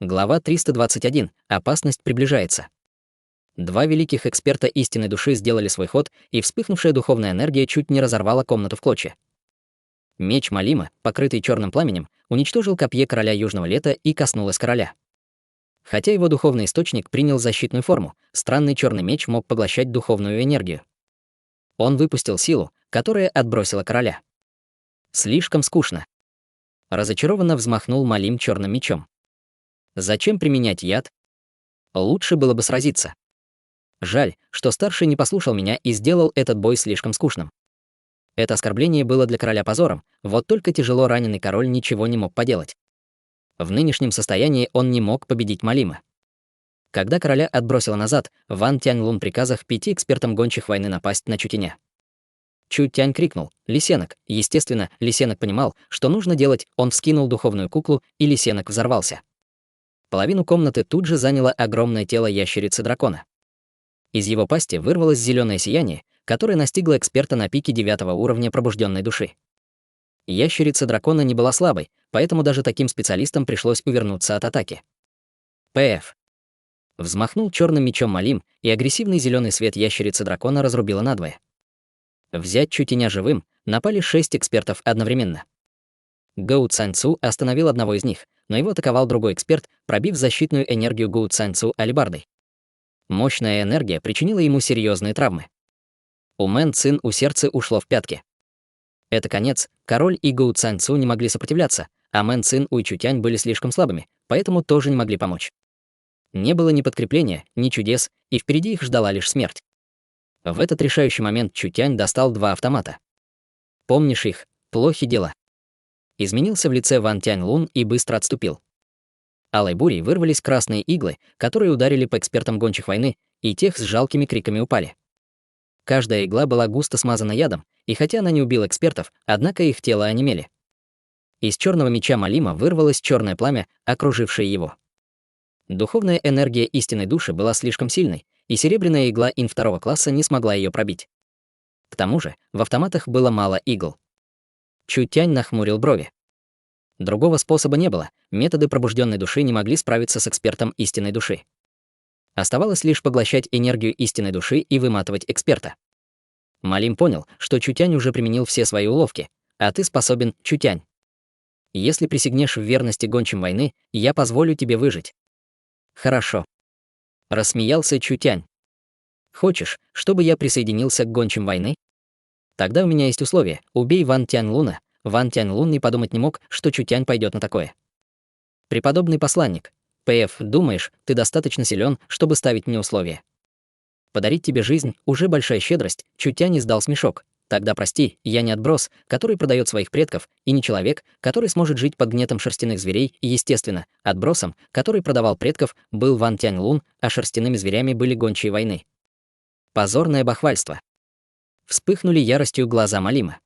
Глава 321. Опасность приближается. Два великих эксперта истинной души сделали свой ход, и вспыхнувшая духовная энергия чуть не разорвала комнату в клочья. Меч Малима, покрытый черным пламенем, уничтожил копье короля Южного Лета и коснулось короля. Хотя его духовный источник принял защитную форму, странный черный меч мог поглощать духовную энергию. Он выпустил силу, которая отбросила короля. Слишком скучно. Разочарованно взмахнул Малим черным мечом. Зачем применять яд? Лучше было бы сразиться. Жаль, что старший не послушал меня и сделал этот бой слишком скучным. Это оскорбление было для короля позором, вот только тяжело раненый король ничего не мог поделать. В нынешнем состоянии он не мог победить Малима. Когда короля отбросило назад, Ван Тяньлун приказах 5 экспертам гончих войны напасть на Чутяня. Чутянь крикнул «Лисенок!». Естественно, Лисенок понимал, что нужно делать, он вскинул духовную куклу, и Лисенок взорвался. Половину комнаты тут же заняло огромное тело ящерицы-дракона. Из его пасти вырвалось зеленое сияние, которое настигло эксперта на пике 9-го уровня пробужденной души. Ящерица дракона не была слабой, поэтому даже таким специалистам пришлось увернуться от атаки. ПФ. Взмахнул черным мечом Малим, и агрессивный зеленый свет ящерицы дракона разрубило надвое. Взять Чутяня живым напали 6 экспертов одновременно. Гоу Цаньцу остановил одного из них, но его атаковал другой эксперт, пробив защитную энергию Гоу Цаньцу алебардой. Мощная энергия причинила ему серьезные травмы. У Мэн Цин у сердца ушло в пятки. Это конец, король и Гоу Цаньцу не могли сопротивляться, а Мэн Цин и Чутянь были слишком слабыми, поэтому тоже не могли помочь. Не было ни подкрепления, ни чудес, и впереди их ждала лишь смерть. В этот решающий момент Чутянь достал 2 автомата. Помнишь их? Плохи дела. Изменился в лице Ван Тяньлун и быстро отступил. Алой бурей вырвались красные иглы, которые ударили по экспертам гончих войны, и тех с жалкими криками упали. Каждая игла была густо смазана ядом, и хотя она не убила экспертов, однако их тела онемели. Из черного меча Малима вырвалось черное пламя, окружившее его. Духовная энергия истинной души была слишком сильной, и серебряная игла Ин 2-го класса не смогла ее пробить. К тому же в автоматах было мало игл. Чутянь нахмурил брови. Другого способа не было, методы пробужденной души не могли справиться с экспертом истинной души. Оставалось лишь поглощать энергию истинной души и выматывать эксперта. Малим понял, что Чутянь уже применил все свои уловки, а ты способен, Чутянь. Если присягнешь в верности гончим войны, я позволю тебе выжить. Хорошо. Рассмеялся Чутянь. Хочешь, чтобы я присоединился к гончим войны? Тогда у меня есть условие: убей Ван Тяньлуна. Ван Тяньлун и подумать не мог, что Чутянь пойдет на такое. Преподобный посланник, ПФ, думаешь, ты достаточно силен, чтобы ставить мне условия? Подарить тебе жизнь — уже большая щедрость. Чутянь издал смешок. Тогда прости, я не отброс, который продает своих предков, и не человек, который сможет жить под гнетом шерстяных зверей, и, естественно, отбросом, который продавал предков, был Ван Тяньлун, а шерстяными зверями были гончие войны. Позорное бахвальство. Вспыхнули яростью глаза Малима.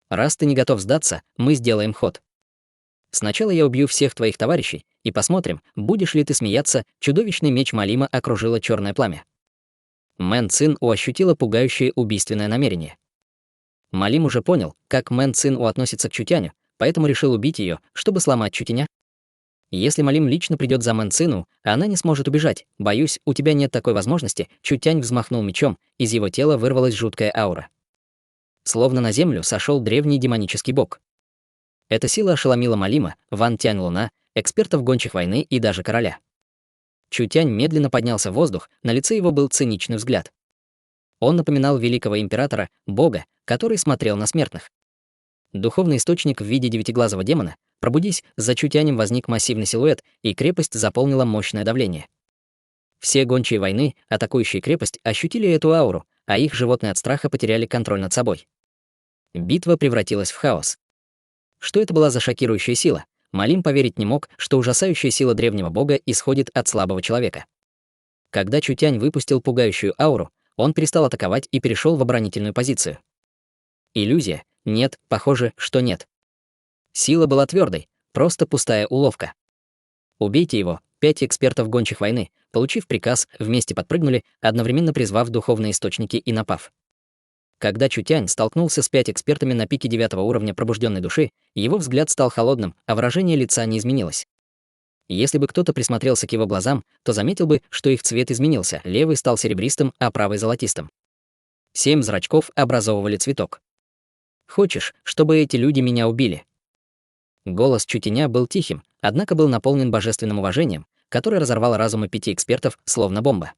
Раз ты не готов сдаться, мы сделаем ход. Сначала я убью всех твоих товарищей, и посмотрим, будешь ли ты смеяться. Чудовищный меч Малима окружило черное пламя. Мэн Цин ощутила пугающее убийственное намерение. Малим уже понял, как Мэн Цин относится к Чутяню, поэтому решил убить ее, чтобы сломать Чутяня. Если Малим лично придет за Мэн Цину, она не сможет убежать. Боюсь, у тебя нет такой возможности. Чутянь взмахнул мечом, из его тела вырвалась жуткая аура. Словно на землю сошел древний демонический бог. Эта сила ошеломила Малима, Ван Тяньлуна, экспертов гончих войны и даже короля. Чутянь медленно поднялся в воздух, на лице его был циничный взгляд. Он напоминал великого императора, бога, который смотрел на смертных. Духовный источник в виде девятиглазого демона, пробудись, за Чутянем возник массивный силуэт, и крепость заполнила мощное давление. Все гончие войны, атакующие крепость, ощутили эту ауру, а их животные от страха потеряли контроль над собой. Битва превратилась в хаос. Что это была за шокирующая сила? Малим поверить не мог, что ужасающая сила древнего бога исходит от слабого человека. Когда Чутянь выпустил пугающую ауру, он перестал атаковать и перешел в оборонительную позицию. Иллюзия? Нет, похоже, что нет. Сила была твердой, просто пустая уловка. Убейте его. 5 экспертов гончих войны, получив приказ, вместе подпрыгнули, одновременно призвав духовные источники и напав. Когда Чутянь столкнулся с 5 экспертами на пике 9-го уровня пробужденной души, его взгляд стал холодным, а выражение лица не изменилось. Если бы кто-то присмотрелся к его глазам, то заметил бы, что их цвет изменился, левый стал серебристым, а правый — золотистым. 7 зрачков образовывали цветок. «Хочешь, чтобы эти люди меня убили?» Голос Чутеня был тихим, однако был наполнен божественным уважением, которое разорвало разумы 5 экспертов, словно бомба.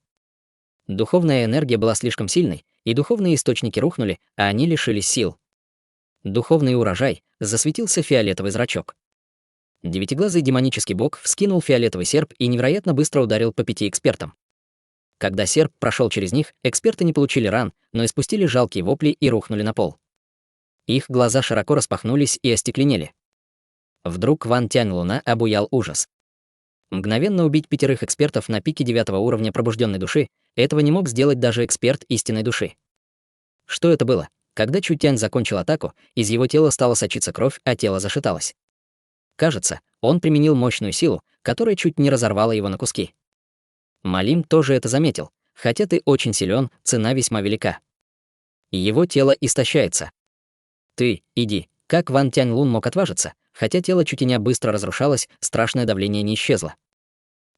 Духовная энергия была слишком сильной, и духовные источники рухнули, а они лишились сил. Духовный урожай, засветился фиолетовый зрачок. Девятиглазый демонический бог вскинул фиолетовый серп и невероятно быстро ударил по 5 экспертам. Когда серп прошел через них, эксперты не получили ран, но испустили жалкие вопли и рухнули на пол. Их глаза широко распахнулись и остекленели. Вдруг Ван Тянь Луна обуял ужас. Мгновенно убить 5 экспертов на пике 9-го уровня пробужденной души — этого не мог сделать даже эксперт истинной души. Что это было? Когда Чутянь закончил атаку, из его тела стала сочиться кровь, а тело зашаталось. Кажется, он применил мощную силу, которая чуть не разорвала его на куски. Малим тоже это заметил. Хотя ты очень силен, цена весьма велика. Его тело истощается. Ты, иди. Как Ван Тянь Лун мог отважиться? Хотя тело Чутяня быстро разрушалось, страшное давление не исчезло.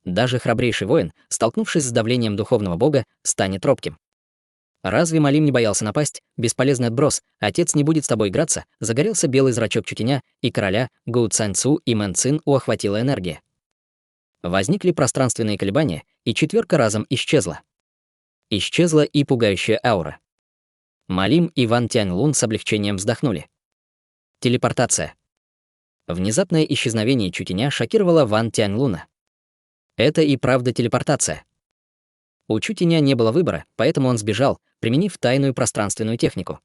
Даже храбрейший воин, столкнувшись с давлением духовного бога, станет робким. Разве Малим не боялся напасть? Бесполезный отброс. Отец не будет с тобой играться. Загорелся белый зрачок Чутяня, и короля, Гоу Цань Цу и Мэн Цин охватила энергия. Возникли пространственные колебания, и 4 разом исчезла. Исчезла и пугающая аура. Малим и Ван Тянь Лун с облегчением вздохнули. Телепортация. Внезапное исчезновение Чутяня шокировало Ван Тянь Луна. Это и правда телепортация. У Чутяня не было выбора, поэтому он сбежал, применив тайную пространственную технику.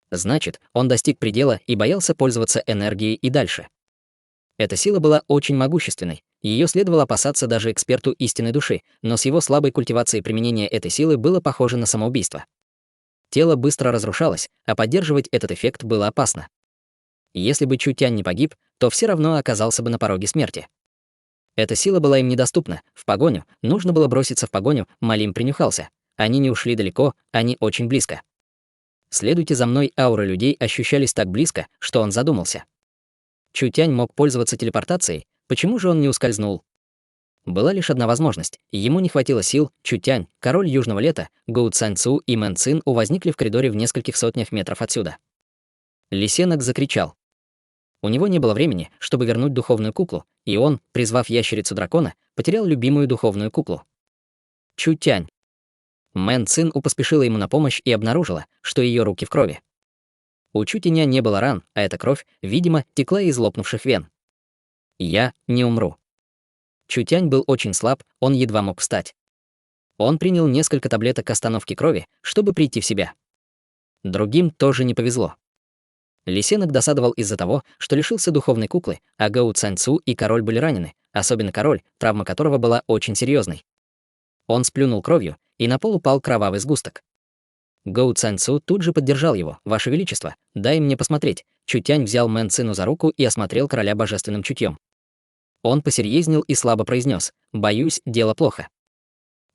Значит, он достиг предела и боялся пользоваться энергией и дальше. Эта сила была очень могущественной, ее следовало опасаться даже эксперту истинной души, но с его слабой культивацией применения этой силы было похоже на самоубийство. Тело быстро разрушалось, а поддерживать этот эффект было опасно. Если бы Чутянь не погиб, то все равно оказался бы на пороге смерти. Эта сила была им недоступна. В погоню, нужно было броситься в погоню, Малим принюхался. Они не ушли далеко, они очень близко. «Следуйте за мной», ауры людей ощущались так близко, что он задумался. Чутянь мог пользоваться телепортацией, почему же он не ускользнул? Была лишь одна возможность. Ему не хватило сил. Чутянь, король Южного лета, Гоу Цань Цу и Мэн Цин возникли в коридоре в нескольких сотнях метров отсюда. Лисенок закричал. У него не было времени, чтобы вернуть духовную куклу, и он, призвав ящерицу дракона, потерял любимую духовную куклу. Чутянь. Мэн Цин поспешила ему на помощь и обнаружила, что ее руки в крови. У Чутяня не было ран, а эта кровь, видимо, текла из лопнувших вен. «Я не умру». Чутянь был очень слаб, он едва мог встать. Он принял несколько таблеток остановки крови, чтобы прийти в себя. Другим тоже не повезло. Лисенок досадовал из-за того, что лишился духовной куклы, а Гоу Цань Цу и король были ранены, особенно король, травма которого была очень серьезной. Он сплюнул кровью, и на пол упал кровавый сгусток. Гоу Цань Цу тут же поддержал его. «Ваше Величество, дай мне посмотреть». Чутянь взял Мэн Цину за руку и осмотрел короля божественным чутьем. Он посерьезнел и слабо произнес: «Боюсь, дело плохо».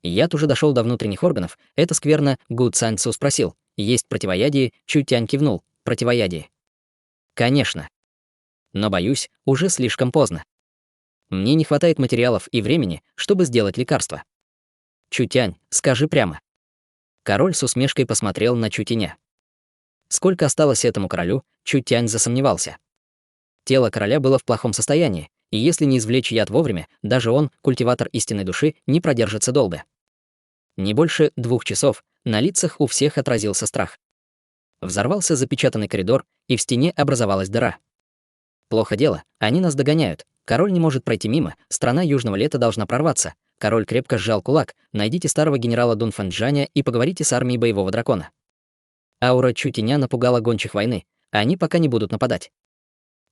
Яд уже дошел до внутренних органов. Это скверно. Гоу Цань Цу спросил: «Есть противоядие?» Чутянь кивнул: «Противоядие». «Конечно. Но, боюсь, уже слишком поздно. Мне не хватает материалов и времени, чтобы сделать лекарство». «Чутянь, скажи прямо». Король с усмешкой посмотрел на Чутяня. Сколько осталось этому королю, Чутянь засомневался. Тело короля было в плохом состоянии, и если не извлечь яд вовремя, даже он, культиватор истинной души, не продержится долго. Не больше 2 часов, на лицах у всех отразился страх. Взорвался запечатанный коридор, и в стене образовалась дыра. Плохо дело, они нас догоняют. Король не может пройти мимо, страна Южного лета должна прорваться. Король крепко сжал кулак. Найдите старого генерала Дун Фанчжаня и поговорите с армией боевого дракона. Аура Чутяня напугала гончих войны, а они пока не будут нападать.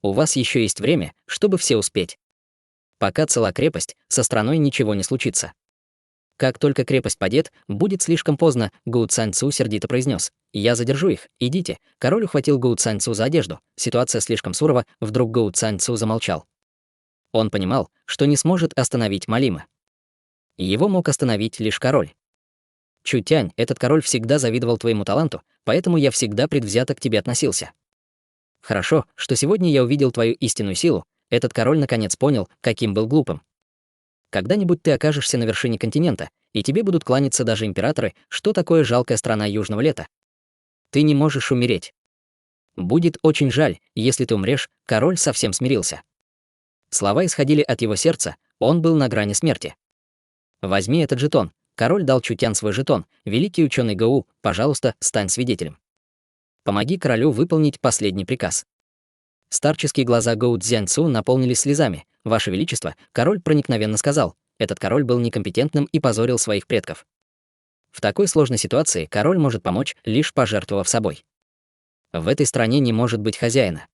У вас еще есть время, чтобы все успеть. Пока цела крепость, со страной ничего не случится. Как только крепость падет, будет слишком поздно, Гоу Цань Цу сердито произнес: «Я задержу их, идите». Король ухватил Гоу Цань Цу за одежду. Ситуация слишком сурова, вдруг Гоу Цань Цу замолчал. Он понимал, что не сможет остановить Малима. Его мог остановить лишь король. «Чутянь, этот король всегда завидовал твоему таланту, поэтому я всегда предвзято к тебе относился. Хорошо, что сегодня я увидел твою истинную силу. этот король наконец понял, каким был глупым. Когда-нибудь ты окажешься на вершине континента, и тебе будут кланяться даже императоры, что такое жалкая страна Южного лета. Ты не можешь умереть. Будет очень жаль, если ты умрешь, король совсем смирился. Слова исходили от его сердца, он был на грани смерти. Возьми этот жетон. Король дал Чутян свой жетон. Великий ученый Гау, пожалуйста, стань свидетелем. Помоги королю выполнить последний приказ. Старческие глаза Гоу Цзяньцу наполнились слезами. Ваше Величество, король проникновенно сказал, этот король был некомпетентным и позорил своих предков. В такой сложной ситуации король может помочь, лишь пожертвовав собой. В этой стране не может быть хозяина.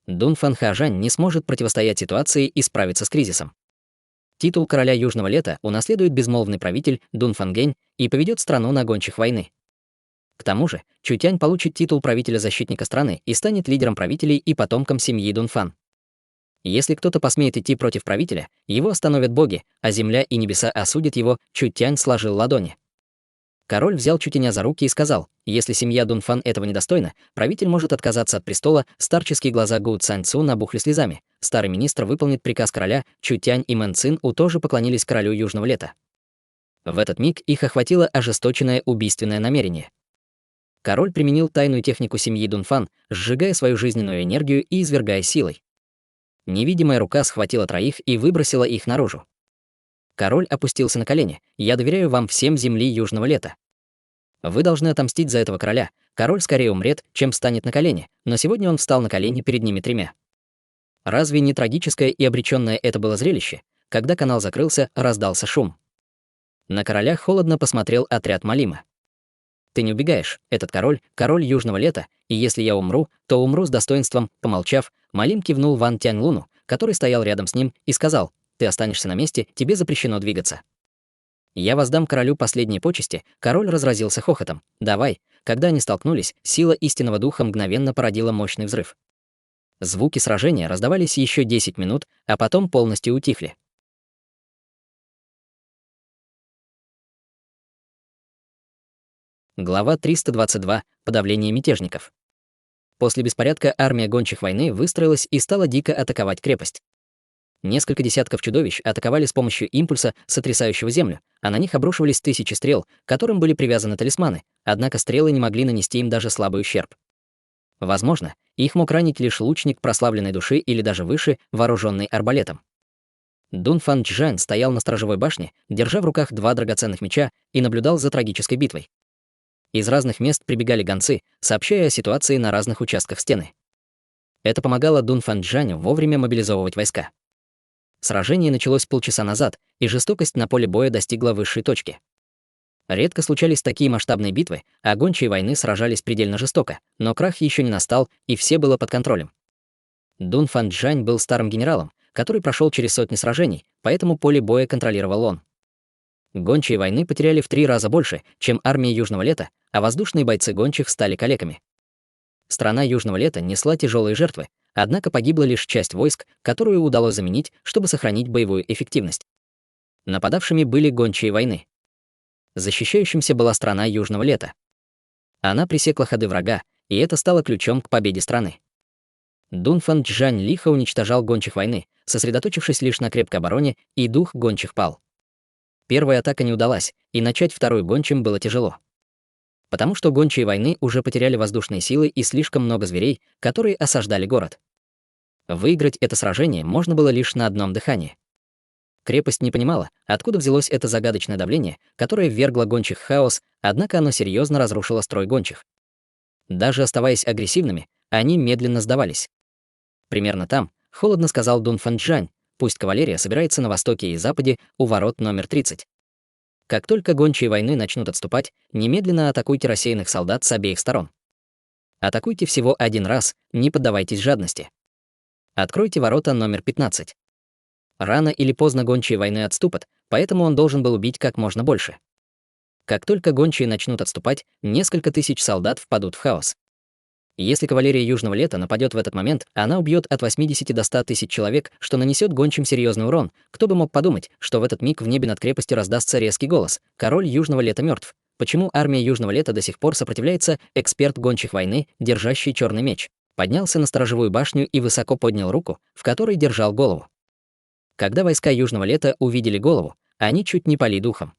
Дунфан Хажань не сможет противостоять ситуации и справиться с кризисом. Титул короля Южного лета унаследует безмолвный правитель Дунфан Гэнь и поведет страну на гончих войны. К тому же, Чутянь получит титул правителя-защитника страны и станет лидером правителей и потомком семьи Дунфан. Если кто-то посмеет идти против правителя, его остановят боги, а земля и небеса осудят его, Чутянь сложил ладони. Король взял Чутяня за руки и сказал, если семья Дунфан этого недостойна, правитель может отказаться от престола. Старческие глаза Гу Цаньцу набухли слезами. Старый министр выполнит приказ короля, Чутянь и Мэн Цин тоже поклонились королю Южного лета. В этот миг их охватило ожесточенное убийственное намерение. Король применил тайную технику семьи Дунфан, сжигая свою жизненную энергию и извергая силой. Невидимая рука схватила троих и выбросила их наружу. Король опустился на колени. «Я доверяю вам всем земли Южного лета. Вы должны отомстить за этого короля. Король скорее умрет, чем встанет на колени, но сегодня он встал на колени перед ними тремя». Разве не трагическое и обречённое это было зрелище? Когда канал закрылся, раздался шум. На короля холодно посмотрел отряд Малима. «Ты не убегаешь, этот король — король Южного лета, и если я умру, то умру с достоинством». Помолчав, Малим кивнул Ван Тяньлуну, который стоял рядом с ним, и сказал, «Ты останешься на месте, тебе запрещено двигаться». «Я воздам королю последние почести», король разразился хохотом. «Давай». Когда они столкнулись, сила истинного духа мгновенно породила мощный взрыв. Звуки сражения раздавались еще 10 минут, а потом полностью утихли. Глава 322. Подавление мятежников. После беспорядка армия гончих войны выстроилась и стала дико атаковать крепость. Несколько десятков чудовищ атаковали с помощью импульса, сотрясающего землю, а на них обрушивались тысячи стрел, к которым были привязаны талисманы, однако стрелы не могли нанести им даже слабый ущерб. Возможно, их мог ранить лишь лучник прославленной души или даже выше, вооруженный арбалетом. Дунфан Чжань стоял на сторожевой башне, держа в руках два драгоценных меча, и наблюдал за трагической битвой. Из разных мест прибегали гонцы, сообщая о ситуации на разных участках стены. Это помогало Дунфан Чжаню вовремя мобилизовывать войска. Сражение началось полчаса назад, и жестокость на поле боя достигла высшей точки. Редко случались такие масштабные битвы, а гончие войны сражались предельно жестоко, но крах еще не настал, и все было под контролем. Дунфан Чжань был старым генералом, который прошел через сотни сражений, поэтому поле боя контролировал он. Гончие войны потеряли в 3 раза больше, чем армия Южного лета, а воздушные бойцы гончих стали калеками. Страна Южного лета несла тяжелые жертвы, однако погибла лишь часть войск, которую удалось заменить, чтобы сохранить боевую эффективность. Нападавшими были гончие войны. Защищающимся была страна Южного лета. Она пресекла ходы врага, и это стало ключом к победе страны. Дунфан Чжань лихо уничтожал гончих войны, сосредоточившись лишь на крепкой обороне, и дух гончих пал. Первая атака не удалась, и начать вторую гончим было тяжело. Потому что гончие войны уже потеряли воздушные силы и слишком много зверей, которые осаждали город. Выиграть это сражение можно было лишь на одном дыхании. Крепость не понимала, откуда взялось это загадочное давление, которое ввергло гончих в хаос, однако оно серьезно разрушило строй гончих. Даже оставаясь агрессивными, они медленно сдавались. Примерно там, холодно сказал Дунфан Чжань, пусть кавалерия собирается на востоке и западе у ворот номер 30. Как только гончие войны начнут отступать, немедленно атакуйте рассеянных солдат с обеих сторон. Атакуйте всего один раз, не поддавайтесь жадности. Откройте ворота номер 15. Рано или поздно гончие войны отступят, поэтому он должен был убить как можно больше. Как только гончие начнут отступать, несколько тысяч солдат впадут в хаос. Если кавалерия Южного лета нападет в этот момент, она убьет от 80 до 100 тысяч человек, что нанесет гончим серьезный урон. Кто бы мог подумать, что в этот миг в небе над крепостью раздастся резкий голос: «Король Южного лета мертв». Почему армия Южного лета до сих пор сопротивляется? Эксперт гончих войны, держащий черный меч. поднялся на сторожевую башню и высоко поднял руку, в которой держал голову. Когда войска Южного Лета увидели голову, они чуть не пали духом.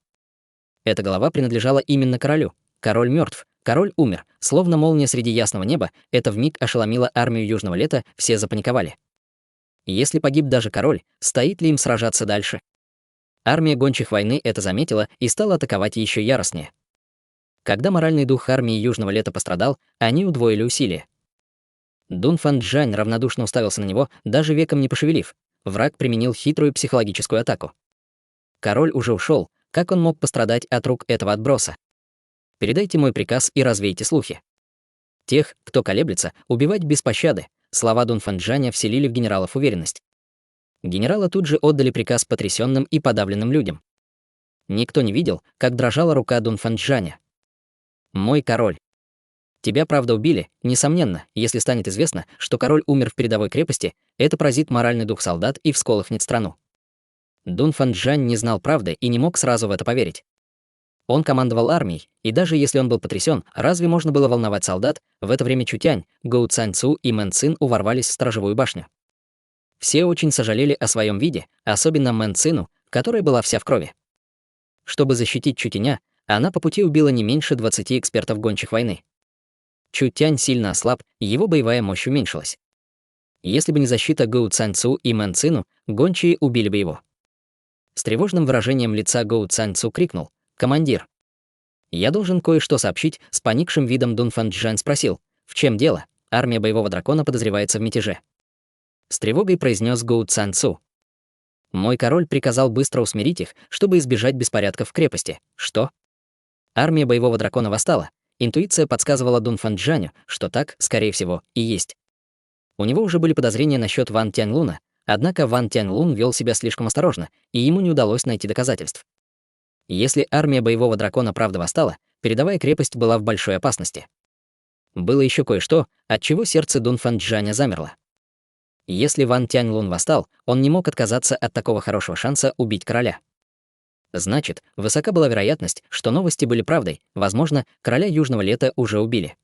Эта голова принадлежала именно королю. Король мертв, король умер, словно молния среди ясного неба, это вмиг ошеломило армию Южного Лета, все запаниковали. Если погиб даже король, стоит ли им сражаться дальше? Армия гончих войны это заметила и стала атаковать еще яростнее. Когда моральный дух армии Южного Лета пострадал, они удвоили усилия. Дун Фан Чжань равнодушно уставился на него, даже веком не пошевелив. Враг применил хитрую психологическую атаку. Король уже ушел, как он мог пострадать от рук этого отброса? Передайте мой приказ и развейте слухи. Тех, кто колеблется, убивать без пощады. Слова Дун Фан Чжаня вселили в генералов уверенность. Генералы тут же отдали приказ потрясенным и подавленным людям. Никто не видел, как дрожала рука Дун Фан Чжаня. «Мой король. Тебя, правда, убили, несомненно, если станет известно, что король умер в передовой крепости, это поразит моральный дух солдат и всколыхнет страну». Дун Фан Чжань не знал правды и не мог сразу в это поверить. Он командовал армией, и даже если он был потрясен, разве можно было волновать солдат? В это время Чутянь, Гоу Цань Цу и Мэн Цин уворвались в сторожевую башню. Все очень сожалели о своем виде, особенно Мэн Цину, которая была вся в крови. Чтобы защитить Чутяня, она по пути убила не меньше 20 экспертов гончих войны. Чутянь сильно ослаб, его боевая мощь уменьшилась. Если бы не защита Гоу Цань Цу и Мэн Цину, гончие убили бы его. С тревожным выражением лица Гоу Цань Цу крикнул: «Командир!» «Я должен кое-что сообщить», — с поникшим видом Дун Фан Чжань спросил: «В чем дело? Армия боевого дракона подозревается в мятеже». С тревогой произнес Гоу Цань Цу: «Мой король приказал быстро усмирить их, чтобы избежать беспорядков в крепости». «Что?» Армия боевого дракона восстала. Интуиция подсказывала Дун Фан Чжаню, что так, скорее всего, и есть. У него уже были подозрения насчет Ван Тяньлуна, однако Ван Тяньлун вел себя слишком осторожно, и ему не удалось найти доказательств. Если армия боевого дракона правда восстала, передовая крепость была в большой опасности. Было еще кое-что, от чего сердце Дун Фан Чжаня замерло. Если Ван Тяньлун восстал, он не мог отказаться от такого хорошего шанса убить короля. Значит, высока была вероятность, что новости были правдой, возможно, короля Южного Лета уже убили.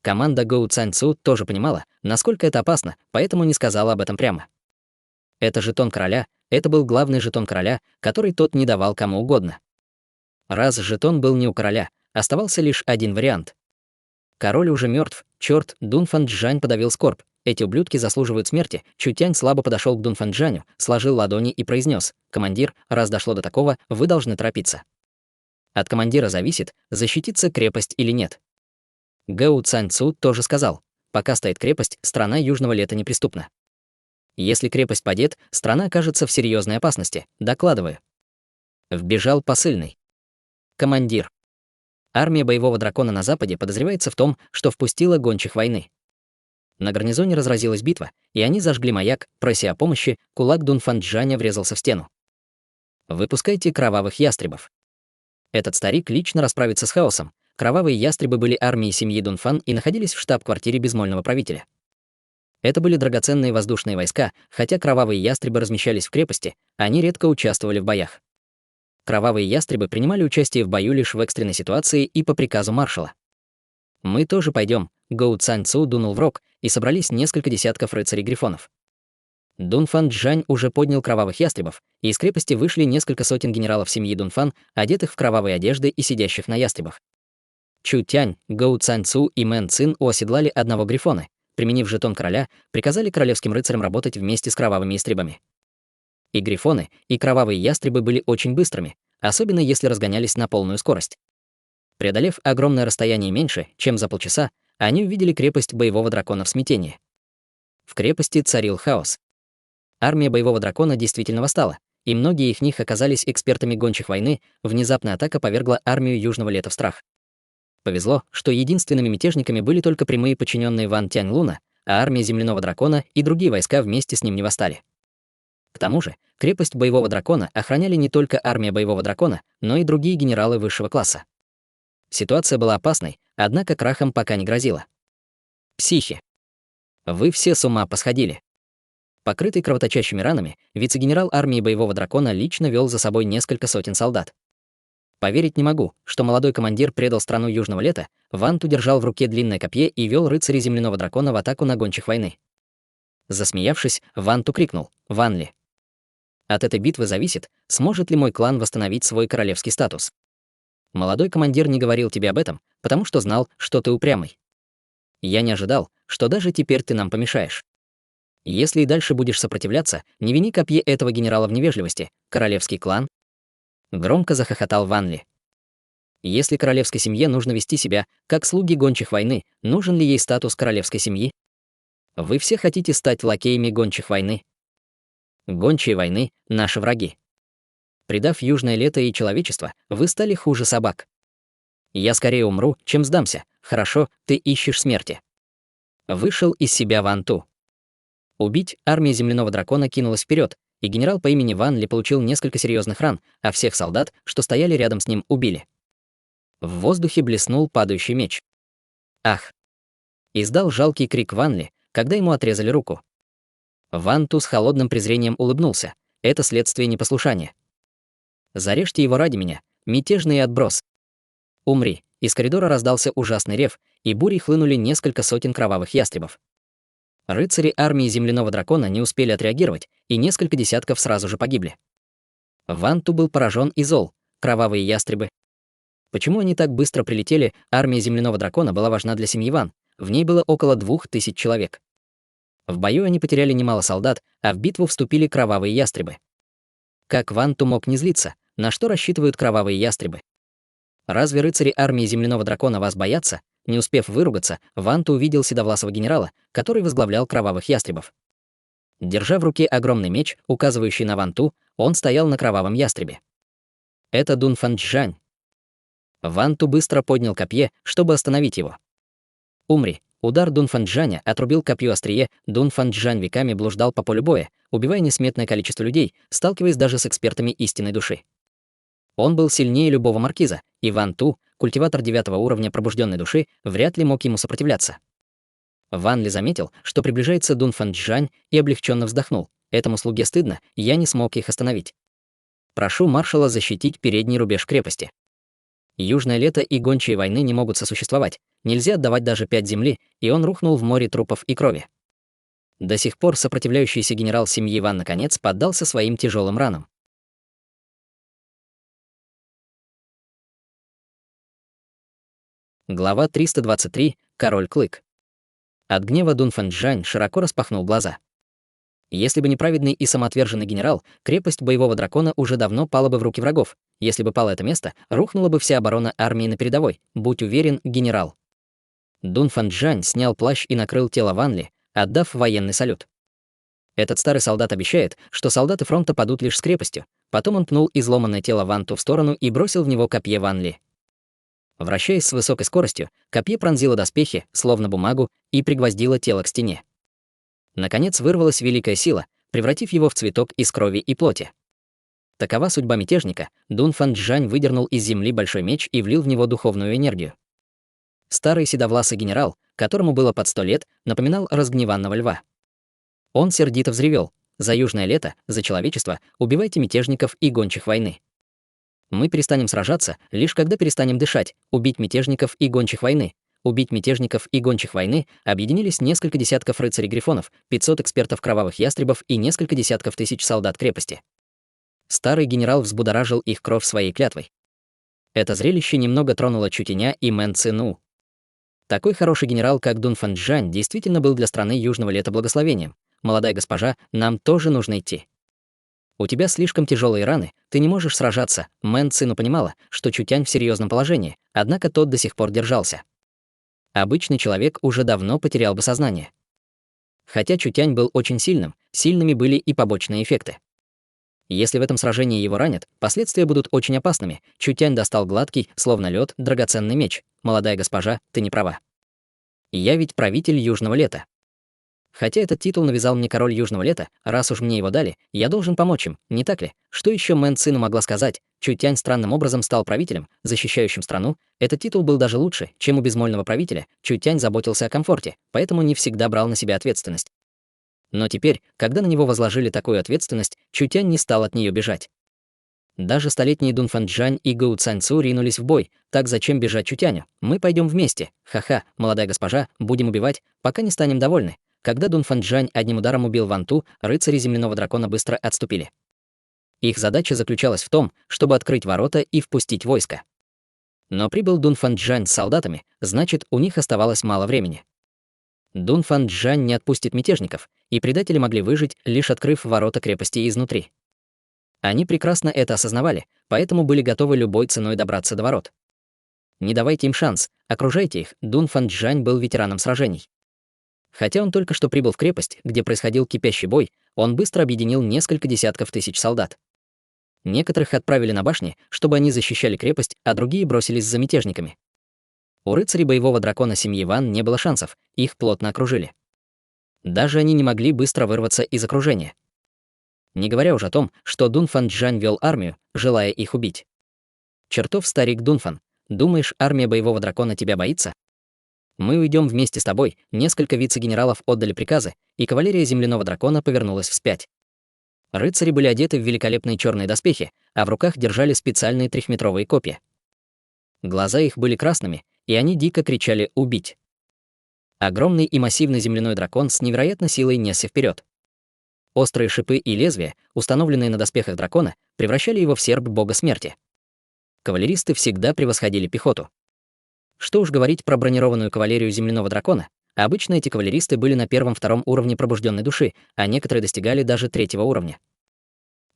Команда Гоу Цань Цу тоже понимала, насколько это опасно, поэтому не сказала об этом прямо. Это жетон короля, это был главный жетон короля, который тот не давал кому угодно. Раз жетон был не у короля, оставался лишь один вариант. Король уже мертв, черт, Дун Фан Чжань подавил скорбь. Эти ублюдки заслуживают смерти. Чутянь слабо подошел к Дун Фан Чжаню, сложил ладони и произнес: «Командир, раз дошло до такого, вы должны торопиться. От командира зависит, защитится крепость или нет». Гоу Цань Цу тоже сказал: «Пока стоит крепость, страна Южного Лета неприступна. Если крепость падет, страна окажется в серьезной опасности. Докладываю». Вбежал посыльный. «Командир. Армия боевого дракона на западе подозревается в том, что впустила гончих войны. На гарнизоне разразилась битва, и они зажгли маяк, прося о помощи, кулак Дун Фан Чжаня врезался в стену. Выпускайте кровавых ястребов. Этот старик лично расправится с хаосом. Кровавые ястребы были армией семьи Дун Фан и находились в штаб-квартире безмольного правителя. Это были драгоценные воздушные войска, хотя кровавые ястребы размещались в крепости, они редко участвовали в боях. Кровавые ястребы принимали участие в бою лишь в экстренной ситуации и по приказу маршала. «Мы тоже пойдем», — Гоу Цань Цу дунул в рог, и собрались несколько десятков рыцарей-грифонов. Дун Фан Чжань уже поднял кровавых ястребов, и из крепости вышли несколько сотен генералов семьи Дун Фан, одетых в кровавые одежды и сидящих на ястребах. Чу Тянь, Гоу Цань Цу и Мэн Цин оседлали одного грифона, применив жетон короля, приказали королевским рыцарям работать вместе с кровавыми ястребами. И грифоны, и кровавые ястребы были очень быстрыми, особенно если разгонялись на полную скорость. Преодолев огромное расстояние меньше, чем за полчаса, они увидели крепость боевого дракона в смятении. В крепости царил хаос. Армия боевого дракона действительно восстала, и многие из них оказались экспертами гончих войны, внезапная атака повергла армию Южного Лета в страх. Повезло, что единственными мятежниками были только прямые подчиненные Ван Тяньлуна, а армия земляного дракона и другие войска вместе с ним не восстали. К тому же, крепость боевого дракона охраняли не только армия боевого дракона, но и другие генералы высшего класса. Ситуация была опасной, однако крахом пока не грозила. Психи. Вы все с ума посходили. Покрытый кровоточащими ранами, вице-генерал армии боевого дракона лично вел за собой несколько сотен солдат. Поверить не могу, что молодой командир предал страну Южного Лета, Ванту держал в руке длинное копье и вел рыцарей земляного дракона в атаку на гончих войны. Засмеявшись, Ванту крикнул: «Ванли! От этой битвы зависит, сможет ли мой клан восстановить свой королевский статус. Молодой командир не говорил тебе об этом, потому что знал, что ты упрямый. Я не ожидал, что даже теперь ты нам помешаешь. Если и дальше будешь сопротивляться, не вини копье этого генерала в невежливости, королевский клан». Громко захохотал Ванли. Если королевской семье нужно вести себя, как слуги гончих войны, нужен ли ей статус королевской семьи? Вы все хотите стать лакеями гончих войны. Гончие войны — наши враги. Предав Южное Лето и человечество, вы стали хуже собак. Я скорее умру, чем сдамся. Хорошо, ты ищешь смерти. Вышел из себя Ванту. Убить армия земляного дракона кинулась вперед, и генерал по имени Ван Ли получил несколько серьезных ран, а всех солдат, что стояли рядом с ним, убили. В воздухе блеснул падающий меч. «Ах!» Издал жалкий крик Ван Ли, когда ему отрезали руку. Ванту с холодным презрением улыбнулся. Это следствие непослушания. «Зарежьте его ради меня, мятежный отброс. Умри!» Из коридора раздался ужасный рев, и бурей хлынули несколько сотен кровавых ястребов. Рыцари армии земляного дракона не успели отреагировать, и несколько десятков сразу же погибли. Ванту был поражен и зол. Кровавые ястребы. Почему они так быстро прилетели? Армия земляного дракона была важна для семьи Ван. В ней было около 2000 человек. В бою они потеряли немало солдат, а в битву вступили кровавые ястребы. Как Ванту мог не злиться? На что рассчитывают кровавые ястребы? Разве рыцари армии земляного дракона вас боятся? Не успев выругаться, Ванту увидел седовласого генерала, который возглавлял кровавых ястребов. Держа в руке огромный меч, указывающий на Ванту, он стоял на кровавом ястребе. Это Дун Фанчжань. Ванту быстро поднял копье, чтобы остановить его. «Умри!» Удар Дун Фанчжаня отрубил копье острие. Дун Фанчжань веками блуждал по полю боя, убивая несметное количество людей, сталкиваясь даже с экспертами истинной души. Он был сильнее любого маркиза, и Ванту, культиватор 9-го уровня пробужденной души, вряд ли мог ему сопротивляться. Ван Ли заметил, что приближается Дун Фанчжань, и облегченно вздохнул. Этому слуге стыдно, я не смог их остановить. Прошу маршала защитить передний рубеж крепости. Южное Лето и гончие войны не могут сосуществовать. Нельзя отдавать даже 5 земли, и он рухнул в море трупов и крови. До сих пор сопротивляющийся генерал семьи Ван наконец поддался своим тяжелым ранам. Глава 323. Король Клык. От гнева Дун Фанчжань широко распахнул глаза. Если бы не праведный и самоотверженный генерал, крепость боевого дракона уже давно пала бы в руки врагов. Если бы пало это место, рухнула бы вся оборона армии на передовой. Будь уверен, генерал. Дун Фанчжань снял плащ и накрыл тело Ван Ли, отдав военный салют. Этот старый солдат обещает, что солдаты фронта падут лишь с крепостью. Потом он пнул изломанное тело Ванту в сторону и бросил в него копье Ван Ли. Вращаясь с высокой скоростью, копье пронзило доспехи, словно бумагу, и пригвоздило тело к стене. Наконец вырвалась великая сила, превратив его в цветок из крови и плоти. Такова судьба мятежника. Дун Фанчжань выдернул из земли большой меч и влил в него духовную энергию. Старый седовласый генерал, которому было под 100 лет, напоминал разгневанного льва. Он сердито взревел: «За Южное Лето, за человечество, убивайте мятежников и гончих войны. Мы перестанем сражаться, лишь когда перестанем дышать. Убить мятежников и гончих войны. Убить мятежников и гончих войны» объединились несколько десятков рыцарей-грифонов, 500 экспертов кровавых ястребов и несколько десятков тысяч солдат крепости. Старый генерал взбудоражил их кровь своей клятвой. Это зрелище немного тронуло Чутеня и Мэн Цину. Такой хороший генерал, как Дун Фанчжань, действительно был для страны Южного Лета благословением. «Молодая госпожа, нам тоже нужно идти. У тебя слишком тяжелые раны, ты не можешь сражаться». Мэн Цину понимала, что Чутянь в серьезном положении, однако тот до сих пор держался. Обычный человек уже давно потерял бы сознание. Хотя Чутянь был очень сильным, сильными были и побочные эффекты. Если в этом сражении его ранят, последствия будут очень опасными. Чутянь достал гладкий, словно лед, драгоценный меч. «Молодая госпожа, ты не права. Я ведь правитель Южного Лета. Хотя этот титул навязал мне король Южного Лета, раз уж мне его дали, я должен помочь им, не так ли?» Что еще Мэн Цину могла сказать? Чутянь странным образом стал правителем, защищающим страну. Этот титул был даже лучше, чем у безмольного правителя. Чутянь заботился о комфорте, поэтому не всегда брал на себя ответственность. Но теперь, когда на него возложили такую ответственность, Чутянь не стал от нее бежать. Даже столетние Дун Фанчжань и Гоу Цаньцу ринулись в бой. Так зачем бежать Чутяню? Мы пойдем вместе. Ха-ха, молодая госпожа, будем убивать, пока не станем довольны. Когда Дун Фанчжань одним ударом убил Ван Ту, рыцари земляного дракона быстро отступили. Их задача заключалась в том, чтобы открыть ворота и впустить войско. Но прибыл Дун Фанчжань с солдатами, значит, у них оставалось мало времени. Дун Фанчжань не отпустит мятежников, и предатели могли выжить, лишь открыв ворота крепости изнутри. Они прекрасно это осознавали, поэтому были готовы любой ценой добраться до ворот. Не давайте им шанс, окружайте их. Дун Фанчжань был ветераном сражений. Хотя он только что прибыл в крепость, где происходил кипящий бой, он быстро объединил несколько десятков тысяч солдат. Некоторых отправили на башни, чтобы они защищали крепость, а другие бросились за мятежниками. У рыцарей боевого дракона семьи Ван не было шансов, их плотно окружили. Даже они не могли быстро вырваться из окружения. Не говоря уже о том, что Дун Фанчжань вел армию, желая их убить. Чертов старик Дунфан, думаешь, армия боевого дракона тебя боится? Мы уйдем вместе с тобой, несколько вице-генералов отдали приказы, и кавалерия земляного дракона повернулась вспять. Рыцари были одеты в великолепные черные доспехи, а в руках держали специальные трехметровые копья. Глаза их были красными, и они дико кричали «убить». Огромный и массивный земляной дракон с невероятной силой несся вперед. Острые шипы и лезвия, установленные на доспехах дракона, превращали его в серп бога смерти. Кавалеристы всегда превосходили пехоту. Что уж говорить про бронированную кавалерию земляного дракона, обычно эти кавалеристы были на первом-втором уровне пробужденной души, а некоторые достигали даже третьего уровня.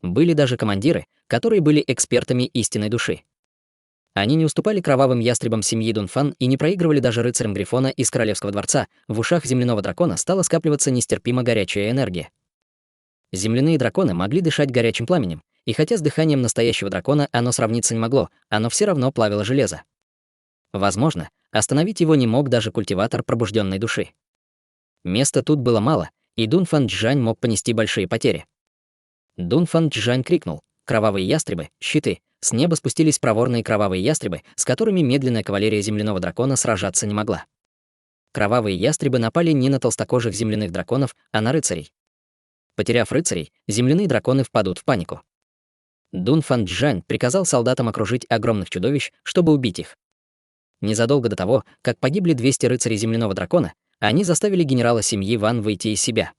Были даже командиры, которые были экспертами истинной души. Они не уступали кровавым ястребам семьи Дунфан и не проигрывали даже рыцарям Грифона из Королевского дворца. В ушах земляного дракона стала скапливаться нестерпимо горячая энергия. Земляные драконы могли дышать горячим пламенем, и хотя с дыханием настоящего дракона оно сравниться не могло, оно все равно плавило железо. Возможно, остановить его не мог даже культиватор пробужденной души. Места тут было мало, и Дун Фанчжань мог понести большие потери. Дун Фанчжань крикнул: «Кровавые ястребы, щиты!» С неба спустились проворные кровавые ястребы, с которыми медленная кавалерия земляного дракона сражаться не могла. Кровавые ястребы напали не на толстокожих земляных драконов, а на рыцарей. Потеряв рыцарей, земляные драконы впадут в панику. Дун Фанчжань приказал солдатам окружить огромных чудовищ, чтобы убить их. Незадолго до того, как погибли 200 рыцарей земляного дракона, они заставили генерала семьи Ван выйти из себя.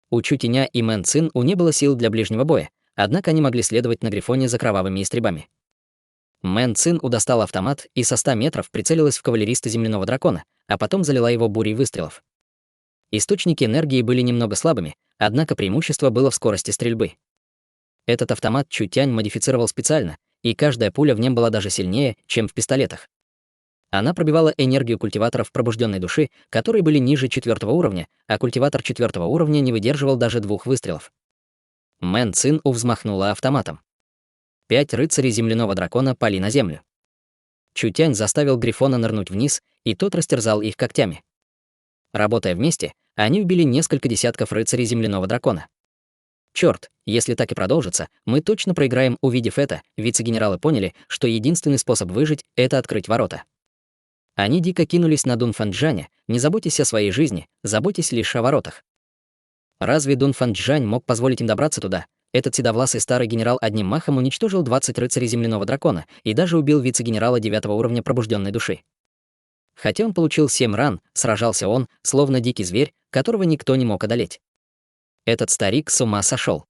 У Чутиня и Мэн Цин не было сил для ближнего боя, однако они могли следовать на Грифоне за кровавыми истребами. Мэн Цин достала автомат и со 100 метров прицелилась в кавалериста земляного дракона, а потом залила его бурей выстрелов. Источники энергии были немного слабыми, однако преимущество было в скорости стрельбы. Этот автомат Чутянь модифицировал специально, и каждая пуля в нем была даже сильнее, чем в пистолетах. Она пробивала энергию культиваторов пробужденной души, которые были ниже 4-го уровня, а культиватор 4-го уровня не выдерживал даже 2 выстрелов. Мэн Цин взмахнула автоматом. 5 рыцарей земляного дракона пали на землю. Чутянь заставил Грифона нырнуть вниз, и тот растерзал их когтями. Работая вместе, они убили несколько десятков рыцарей земляного дракона. Черт, если так и продолжится, мы точно проиграем. Увидев это, вице-генералы поняли, что единственный способ выжить — это открыть ворота. Они дико кинулись на Дун Фанчжаня: «Не заботьтесь о своей жизни, заботьтесь лишь о воротах». Разве Дун Фанчжань мог позволить им добраться туда? Этот седовласый старый генерал одним махом уничтожил 20 рыцарей земляного дракона и даже убил вице-генерала 9-го уровня пробужденной души. Хотя он получил 7 ран, сражался он, словно дикий зверь, которого никто не мог одолеть. Этот старик с ума сошел.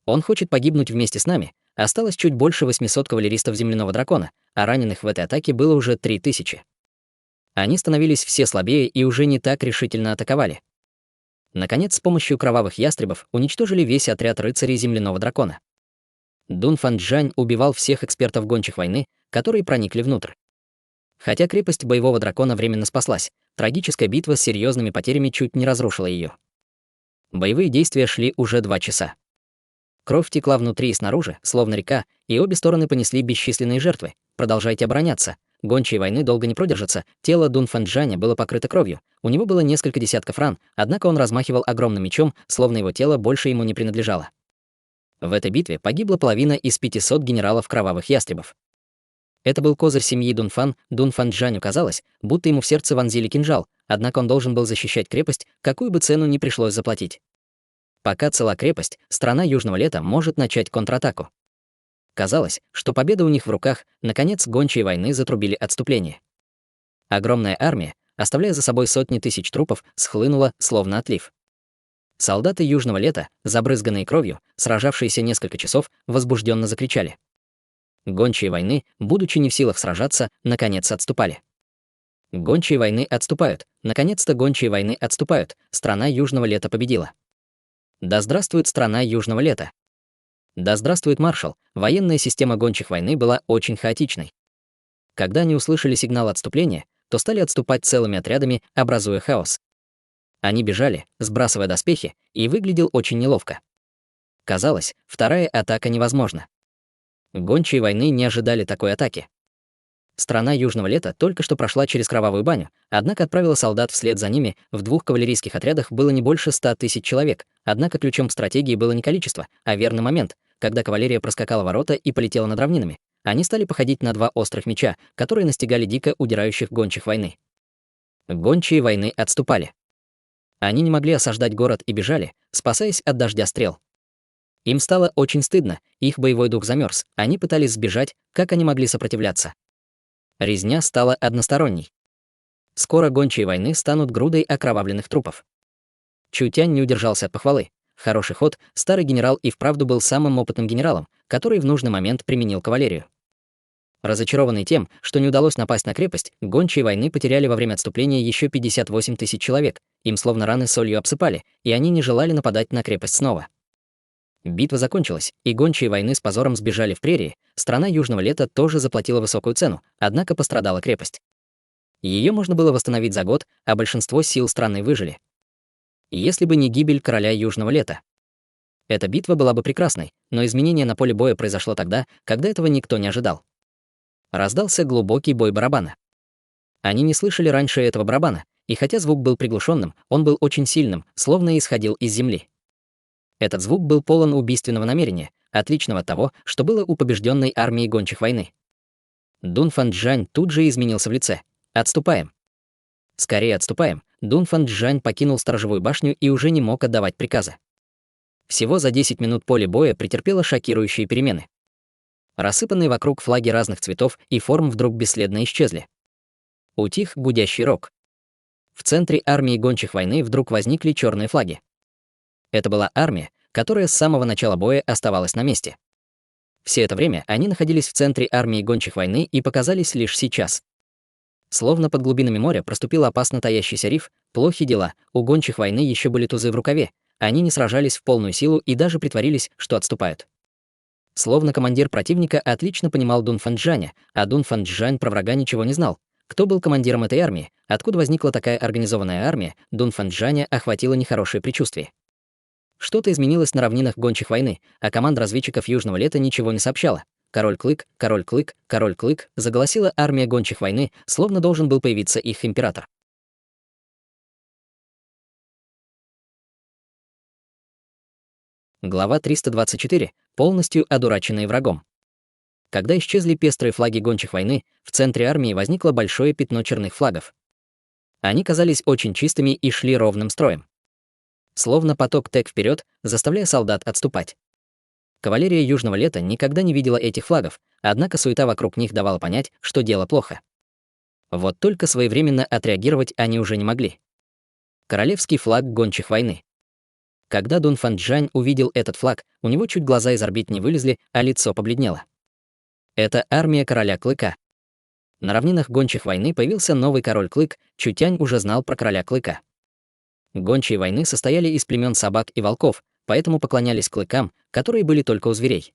Он хочет погибнуть вместе с нами. Осталось чуть больше 800 кавалеристов земляного дракона, а раненых в этой атаке было уже 3000. Они становились все слабее и уже не так решительно атаковали. Наконец, с помощью кровавых ястребов уничтожили весь отряд рыцарей земляного дракона. Дун Фанчжань убивал всех экспертов гончих войны, которые проникли внутрь. Хотя крепость боевого дракона временно спаслась, трагическая битва с серьезными потерями чуть не разрушила ее. Боевые действия шли уже 2 часа. Кровь текла внутри и снаружи, словно река, и обе стороны понесли бесчисленные жертвы. Продолжайте обороняться. Гончие войны долго не продержатся. Тело Дун Фанчжаня было покрыто кровью. У него было несколько десятков ран, однако он размахивал огромным мечом, словно его тело больше ему не принадлежало. В этой битве погибла половина из 500 генералов кровавых ястребов. Это был козырь семьи Дунфан. Дун Фанчжаню казалось, будто ему в сердце вонзили кинжал, однако он должен был защищать крепость, какую бы цену ни пришлось заплатить. Пока цела крепость, страна Южного Лета может начать контратаку. Казалось, что победа у них в руках, наконец гончие войны затрубили отступление. Огромная армия, оставляя за собой сотни тысяч трупов, схлынула, словно отлив. Солдаты Южного лета, забрызганные кровью, сражавшиеся несколько часов, возбужденно закричали. Гончие войны, будучи не в силах сражаться, наконец отступали. Гончие войны отступают, наконец-то гончие войны отступают, страна Южного лета победила. Да здравствует страна Южного лета! Да здравствует маршал, военная система гончих войны была очень хаотичной. Когда они услышали сигнал отступления, то стали отступать целыми отрядами, образуя хаос. Они бежали, сбрасывая доспехи, и выглядел очень неловко. Казалось, вторая атака невозможна. Гончие войны не ожидали такой атаки. Страна Южного лета только что прошла через кровавую баню, однако отправила солдат вслед за ними. В 2 кавалерийских отрядах было не больше 100 тысяч человек, однако ключом к стратегии было не количество, а верный момент, когда кавалерия проскакала ворота и полетела над равнинами. Они стали походить на 2 острых меча, которые настигали дико удирающих гончих войны. Гончие войны отступали. Они не могли осаждать город и бежали, спасаясь от дождя стрел. Им стало очень стыдно, их боевой дух замерз, они пытались сбежать, как они могли сопротивляться. Резня стала односторонней. Скоро гончие войны станут грудой окровавленных трупов. Чутянь не удержался от похвалы. Хороший ход, старый генерал и вправду был самым опытным генералом, который в нужный момент применил кавалерию. Разочарованные тем, что не удалось напасть на крепость, гончие войны потеряли во время отступления еще 58 тысяч человек, им словно раны солью обсыпали, и они не желали нападать на крепость снова. Битва закончилась, и гончие войны с позором сбежали в прерии, страна Южного лета тоже заплатила высокую цену, однако пострадала крепость. Ее можно было восстановить за год, а большинство сил страны выжили. Если бы не гибель короля Южного лета. Эта битва была бы прекрасной, но изменение на поле боя произошло тогда, когда этого никто не ожидал. Раздался глубокий бой барабана. Они не слышали раньше этого барабана, и хотя звук был приглушенным, он был очень сильным, словно исходил из земли. Этот звук был полон убийственного намерения, отличного от того, что было у побежденной армии гончих войны. Дун Фанчжань тут же изменился в лице. «Отступаем!» «Скорее отступаем!» Дун Фанчжань покинул сторожевую башню и уже не мог отдавать приказы. Всего за 10 минут поле боя претерпело шокирующие перемены. Рассыпанные вокруг флаги разных цветов и форм вдруг бесследно исчезли. Утих гудящий рог. В центре армии гончих войны вдруг возникли черные флаги. Это была армия, которая с самого начала боя оставалась на месте. Все это время они находились в центре армии гончих войны и показались лишь сейчас. Словно под глубинами моря проступил опасно таящийся риф, плохи дела, у гончих войны еще были тузы в рукаве, они не сражались в полную силу и даже притворились, что отступают. Словно командир противника отлично понимал Дун Фанчжаня, а Дун Фанчжань про врага ничего не знал. Кто был командиром этой армии, откуда возникла такая организованная армия, Дун Фанчжаня охватило нехорошее предчувствие. Что-то изменилось на равнинах гончих войны, а команда разведчиков Южного лета ничего не сообщала. «Король Клык, король Клык, король Клык», заголосила армия гончих войны, словно должен был появиться их император. Глава 324. Полностью одураченные врагом. Когда исчезли пестрые флаги гончих войны, в центре армии возникло большое пятно черных флагов. Они казались очень чистыми и шли ровным строем. Словно поток тек вперед, заставляя солдат отступать. Кавалерия Южного лета никогда не видела этих флагов, однако суета вокруг них давала понять, что дело плохо. Вот только своевременно отреагировать они уже не могли. Королевский флаг гончих войны. Когда Дун Фанчжань увидел этот флаг, у него чуть глаза из орбит не вылезли, а лицо побледнело. Это армия короля Клыка. На равнинах гончих войны появился новый король Клык, Чутянь уже знал про короля Клыка. Гончие войны состояли из племен собак и волков, поэтому поклонялись клыкам, которые были только у зверей.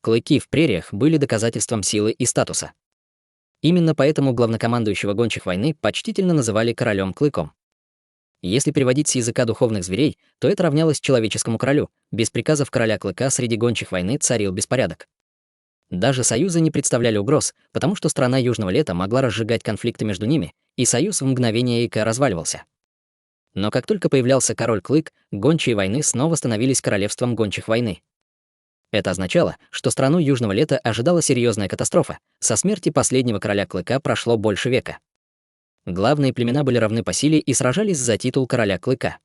Клыки в прериях были доказательством силы и статуса. Именно поэтому главнокомандующего гончих войны почтительно называли королем Клыком. Если переводить с языка духовных зверей, то это равнялось человеческому королю. Без приказов короля Клыка среди гончих войны царил беспорядок. Даже союзы не представляли угроз, потому что страна Южного лета могла разжигать конфликты между ними, и союз в мгновение ока разваливался. Но как только появлялся король Клык, гончие войны снова становились королевством гончих войны. Это означало, что страну Южного лета ожидала серьезная катастрофа. Со смерти последнего короля Клыка прошло больше века. Главные племена были равны по силе и сражались за титул короля Клыка.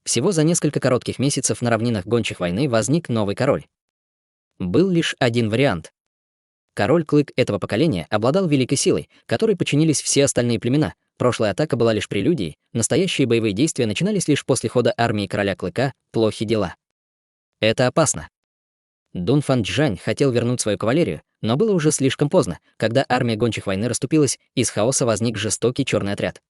Всего за несколько коротких месяцев на равнинах гончих войны возник новый король. Был лишь один вариант. Король Клык этого поколения обладал великой силой, которой подчинились все остальные племена. Прошлая атака была лишь прелюдией, настоящие боевые действия начинались лишь после хода армии короля Клыка, плохи дела. Это опасно. Дун Фан Чжань хотел вернуть свою кавалерию, но было уже слишком поздно, когда армия гончих войны расступилась, из хаоса возник жестокий черный отряд.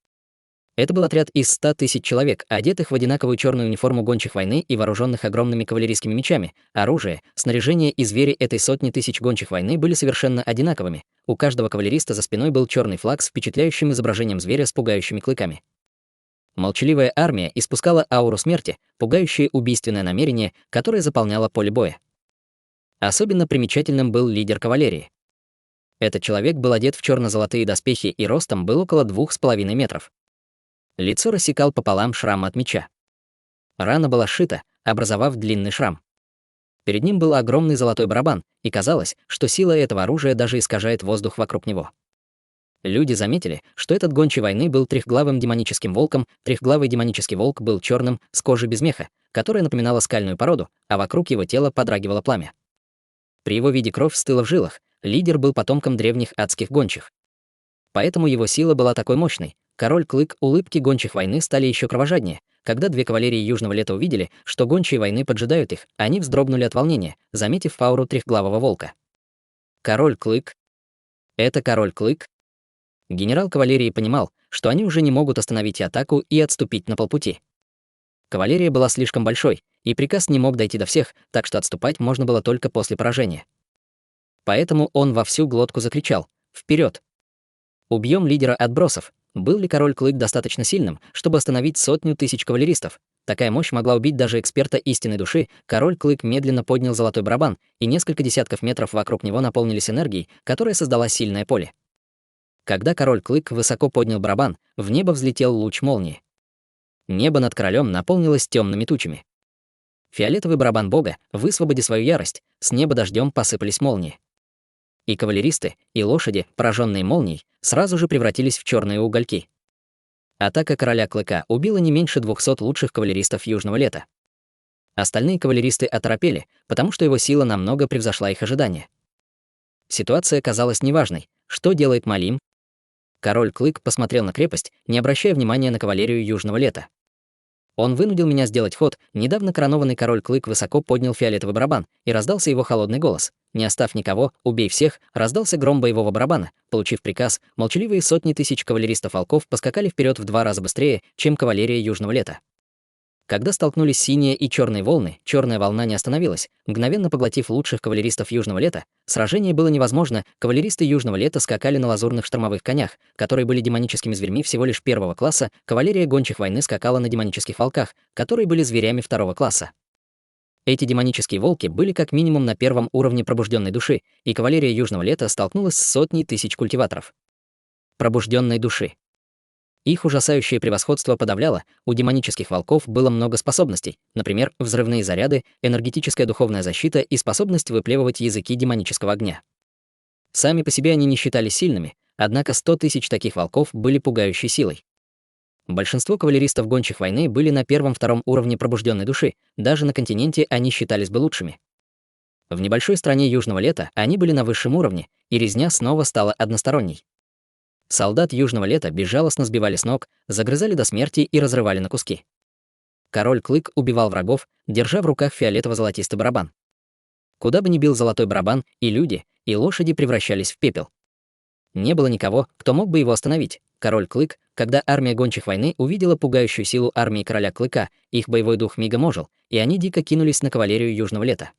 Это был отряд из 100 тысяч человек, одетых в одинаковую черную униформу гончих войны и вооруженных огромными кавалерийскими мечами. Оружие, снаряжение и звери этой сотни тысяч гончих войны были совершенно одинаковыми. У каждого кавалериста за спиной был черный флаг с впечатляющим изображением зверя с пугающими клыками. Молчаливая армия испускала ауру смерти, пугающее убийственное намерение, которое заполняло поле боя. Особенно примечательным был лидер кавалерии. Этот человек был одет в черно-золотые доспехи и ростом был около 2,5 метров. Лицо рассекал пополам шрам от меча. Рана была сшита, образовав длинный шрам. Перед ним был огромный золотой барабан, и казалось, что сила этого оружия даже искажает воздух вокруг него. Люди заметили, что этот гончий войны был трехглавым демоническим волком. Трехглавый демонический волк был черным, с кожей без меха, которая напоминала скальную породу, а вокруг его тела подрагивало пламя. При его виде кровь стыла в жилах. Лидер был потомком древних адских гончих. Поэтому его сила была такой мощной. Король Клык, улыбки гончих войны стали еще кровожаднее. Когда две кавалерии Южного Лета увидели, что гончие войны поджидают их, они вздрогнули от волнения, заметив ауру трехглавого волка. Король Клык. Это король Клык. Генерал кавалерии понимал, что они уже не могут остановить атаку и отступить на полпути. Кавалерия была слишком большой, и приказ не мог дойти до всех, так что отступать можно было только после поражения. Поэтому он во всю глотку закричал: «Вперед! Убьем лидера отбросов!» Был ли король Клык достаточно сильным, чтобы остановить 100 тысяч кавалеристов? Такая мощь могла убить даже эксперта истинной души. Король Клык медленно поднял золотой барабан, и несколько десятков метров вокруг него наполнились энергией, которая создала сильное поле. Когда король Клык высоко поднял барабан, в небо взлетел луч молнии. Небо над королем наполнилось темными тучами. Фиолетовый барабан бога, высвободи свою ярость, с неба дождем посыпались молнии. И кавалеристы, и лошади, пораженные молнией, сразу же превратились в черные угольки. Атака короля Клыка убила не меньше 200 лучших кавалеристов Южного Лета. Остальные кавалеристы оторопели, потому что его сила намного превзошла их ожидания. Ситуация казалась неважной. Что делает Малим? Король Клык посмотрел на крепость, не обращая внимания на кавалерию Южного Лета. Он вынудил меня сделать ход. Недавно коронованный король Клык высоко поднял фиолетовый барабан, и раздался его холодный голос. Не остав никого, убей всех, раздался гром боевого барабана. Получив приказ, молчаливые сотни тысяч кавалеристов-волков поскакали вперед в 2 раза быстрее, чем кавалерия Южного Лета. Когда столкнулись синие и черные волны, черная волна не остановилась, мгновенно поглотив лучших кавалеристов Южного Лета. Сражение было невозможно, кавалеристы Южного Лета скакали на лазурных штормовых конях, которые были демоническими зверьми всего лишь 1-го класса, кавалерия гончих войны скакала на демонических волках, которые были зверями 2-го класса. Эти демонические волки были как минимум на 1-м уровне пробужденной души, и кавалерия Южного Лета столкнулась с сотней тысяч культиваторов пробужденной души. Их ужасающее превосходство подавляло, у демонических волков было много способностей, например, взрывные заряды, энергетическая духовная защита и способность выплевывать языки демонического огня. Сами по себе они не считались сильными, однако 100 тысяч таких волков были пугающей силой. Большинство кавалеристов гончих войны были на 1-2 уровне пробужденной души, даже на континенте они считались бы лучшими. В небольшой стране Южного Лета они были на высшем уровне, и резня снова стала односторонней. Солдат Южного Лета безжалостно сбивали с ног, загрызали до смерти и разрывали на куски. Король Клык убивал врагов, держа в руках фиолетово-золотистый барабан. Куда бы ни бил золотой барабан, и люди, и лошади превращались в пепел. Не было никого, кто мог бы его остановить. Король Клык, когда армия гончих войны увидела пугающую силу армии короля Клыка, их боевой дух мигом ожил, и они дико кинулись на кавалерию Южного Лета.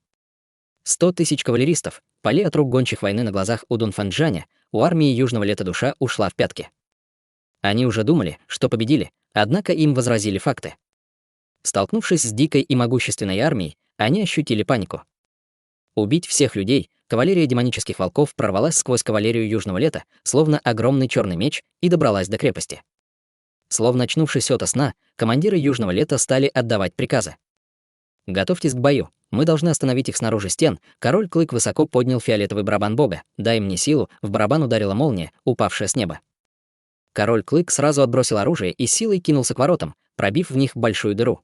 100 тысяч кавалеристов пали от рук гончих войны на глазах у Дун Фан Чжаня, у армии Южного Лета душа ушла в пятки. Они уже думали, что победили, однако им возразили факты. Столкнувшись с дикой и могущественной армией, они ощутили панику. Убить всех людей, кавалерия демонических волков прорвалась сквозь кавалерию Южного Лета, словно огромный черный меч, и добралась до крепости. Словно очнувшись ото сна, командиры Южного Лета стали отдавать приказы. «Готовьтесь к бою. Мы должны остановить их снаружи стен». Король Клык высоко поднял фиолетовый барабан бога. «Дай мне силу», в барабан ударила молния, упавшая с неба. Король Клык сразу отбросил оружие и силой кинулся к воротам, пробив в них большую дыру.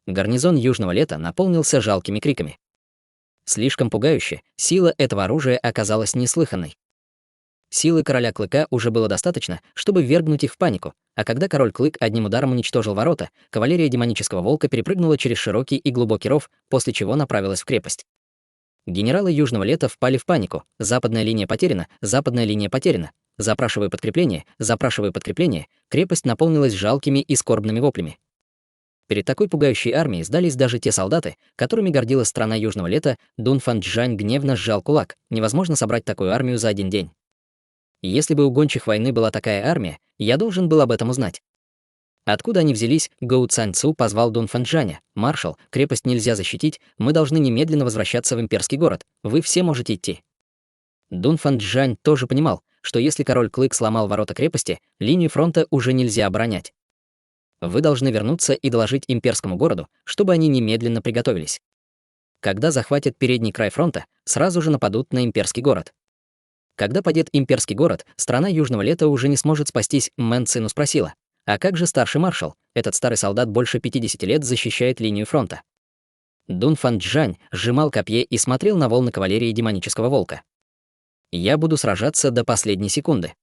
Гарнизон Южного Лета наполнился жалкими криками. Слишком пугающе, сила этого оружия оказалась неслыханной. Силы короля Клыка уже было достаточно, чтобы ввергнуть их в панику, а когда король Клык одним ударом уничтожил ворота, кавалерия демонического волка перепрыгнула через широкий и глубокий ров, после чего направилась в крепость. Генералы Южного Лета впали в панику. Западная линия потеряна, западная линия потеряна. Запрашивая подкрепление, крепость наполнилась жалкими и скорбными воплями. Перед такой пугающей армией сдались даже те солдаты, которыми гордилась страна Южного Лета. Дун Фанчжань гневно сжал кулак. Невозможно собрать такую армию за один день. Если бы у гончих войны была такая армия, я должен был об этом узнать. Откуда они взялись, Гоу Цаньцу позвал Дун Фанчжаня. «Маршал, крепость нельзя защитить, мы должны немедленно возвращаться в имперский город. Вы все можете идти». Дун Фанчжань тоже понимал, что если король Клык сломал ворота крепости, линию фронта уже нельзя оборонять. Вы должны вернуться и доложить имперскому городу, чтобы они немедленно приготовились. Когда захватят передний край фронта, сразу же нападут на имперский город. Когда падет имперский город, страна Южного Лета уже не сможет спастись. Мэн Цину спросила: «А как же старший маршал? Этот старый солдат больше 50 лет защищает линию фронта». Дун Фанчжань сжимал копье и смотрел на волны кавалерии демонического волка. «Я буду сражаться до последней секунды.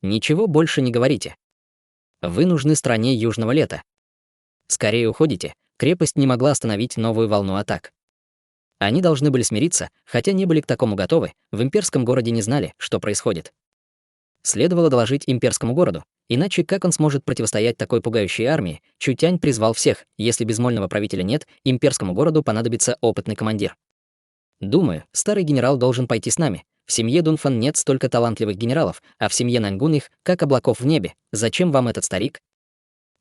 Ничего больше не говорите. Вы нужны стране Южного Лета. Скорее уходите, крепость не могла остановить новую волну атак». Они должны были смириться, хотя не были к такому готовы, в имперском городе не знали, что происходит. Следовало доложить имперскому городу, иначе как он сможет противостоять такой пугающей армии? Чутянь призвал всех: если безмольного правителя нет, имперскому городу понадобится опытный командир. «Думаю, старый генерал должен пойти с нами. В семье Дунфан нет столько талантливых генералов, а в семье Наньгун их, как облаков в небе. Зачем вам этот старик?»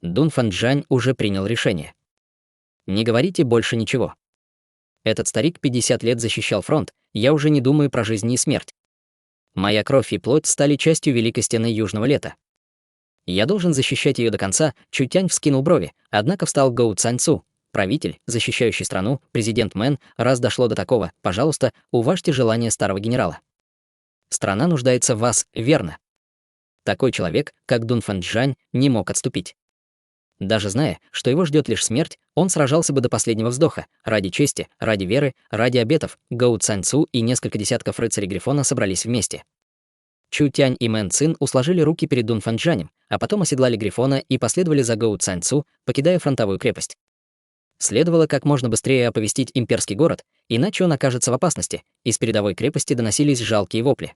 Дун Фанчжань уже принял решение. «Не говорите больше ничего. Этот старик 50 лет защищал фронт, я уже не думаю про жизнь и смерть. Моя кровь и плоть стали частью Великой Стены Южного Лета. Я должен защищать ее до конца». Чутянь вскинул брови, однако встал Гоу Цаньцу. «Правитель, защищающий страну, президент Мэн, раз дошло до такого, пожалуйста, уважьте желание старого генерала. Страна нуждается в вас, верно?» Такой человек, как Дун Фанчжань, не мог отступить. Даже зная, что его ждет лишь смерть, он сражался бы до последнего вздоха, ради чести, ради веры, ради обетов. Гоу Цаньцу и несколько десятков рыцарей Грифона собрались вместе. Чутянь и Мэн Цин усложили руки перед Дун Фанчжанем, а потом оседлали Грифона и последовали за Гоу Цаньцу, покидая фронтовую крепость. Следовало как можно быстрее оповестить имперский город, иначе он окажется в опасности. Из передовой крепости доносились жалкие вопли.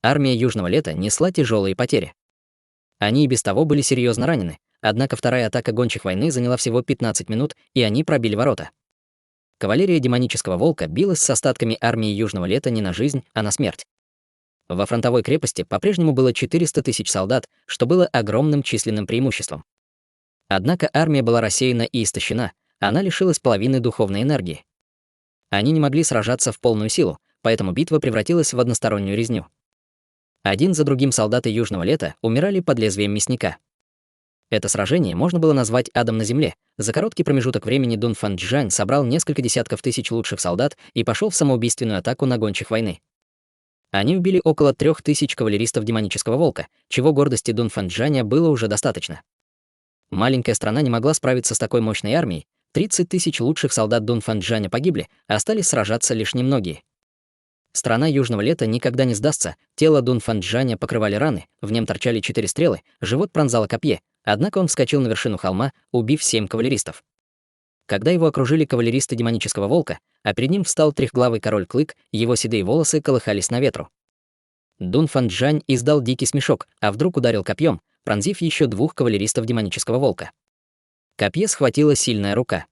Армия Южного Лета несла тяжелые потери. Они и без того были серьезно ранены, однако вторая атака гончих войны заняла всего 15 минут, и они пробили ворота. Кавалерия демонического волка билась с остатками армии Южного Лета не на жизнь, а на смерть. Во фронтовой крепости по-прежнему было 400 тысяч солдат, что было огромным численным преимуществом. Однако армия была рассеяна и истощена, она лишилась половины духовной энергии. Они не могли сражаться в полную силу, поэтому битва превратилась в одностороннюю резню. Один за другим солдаты Южного Лета умирали под лезвием мясника. Это сражение можно было назвать адом на земле. За короткий промежуток времени Дун Фанчжань собрал несколько десятков тысяч лучших солдат и пошел в самоубийственную атаку на гончих войны. Они убили около 3000 кавалеристов демонического волка, чего гордости Дун Фанчжаня было уже достаточно. Маленькая страна не могла справиться с такой мощной армией. 30 тысяч лучших солдат Дун Фанчжаня погибли, а остались сражаться лишь немногие. Страна Южного Лета никогда не сдастся. Тело Дун Фанчжаня покрывали раны, в нем торчали 4 стрелы, живот пронзало копье, однако он вскочил на вершину холма, убив 7 кавалеристов. Когда его окружили кавалеристы демонического волка, а перед ним встал трехглавый король Клык, его седые волосы колыхались на ветру. Дун Фанчжань издал дикий смешок, а вдруг ударил копьем, пронзив еще 2 кавалеристов демонического волка. Копье схватила сильная рука.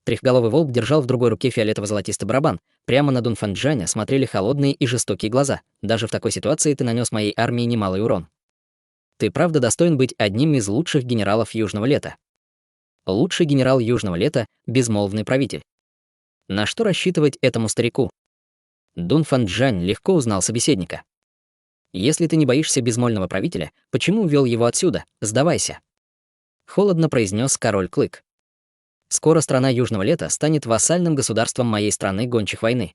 Трехголовый волк держал в другой руке фиолетово-золотистый барабан. Прямо на Дун Фанчжаня смотрели холодные и жестокие глаза. «Даже в такой ситуации ты нанес моей армии немалый урон. Ты правда достоин быть одним из лучших генералов Южного Лета. Лучший генерал Южного Лета — безмолвный правитель. На что рассчитывать этому старику?» Дун Фанчжань легко узнал собеседника. «Если ты не боишься безмольного правителя, почему увел его отсюда? Сдавайся!» Холодно произнес король Клык. «Скоро страна Южного Лета станет вассальным государством моей страны гончих войны.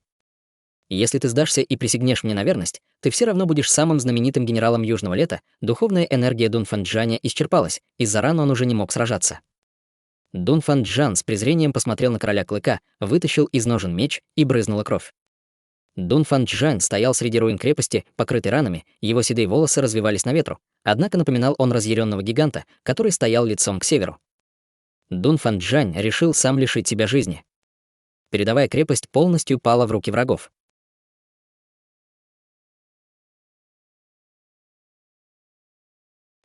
Если ты сдашься и присягнешь мне на верность, ты все равно будешь самым знаменитым генералом Южного Лета». Духовная энергия Дун Фанчжаня исчерпалась, из-за ран он уже не мог сражаться. Дун Фан Джан с презрением посмотрел на короля Клыка, вытащил из ножен меч и брызнула кровь. Дун Фан Джан стоял среди руин крепости, покрытый ранами, его седые волосы развивались на ветру, однако напоминал он разъяренного гиганта, который стоял лицом к северу. Дун Фан Джан решил сам лишить себя жизни. Передовая крепость полностью пала в руки врагов.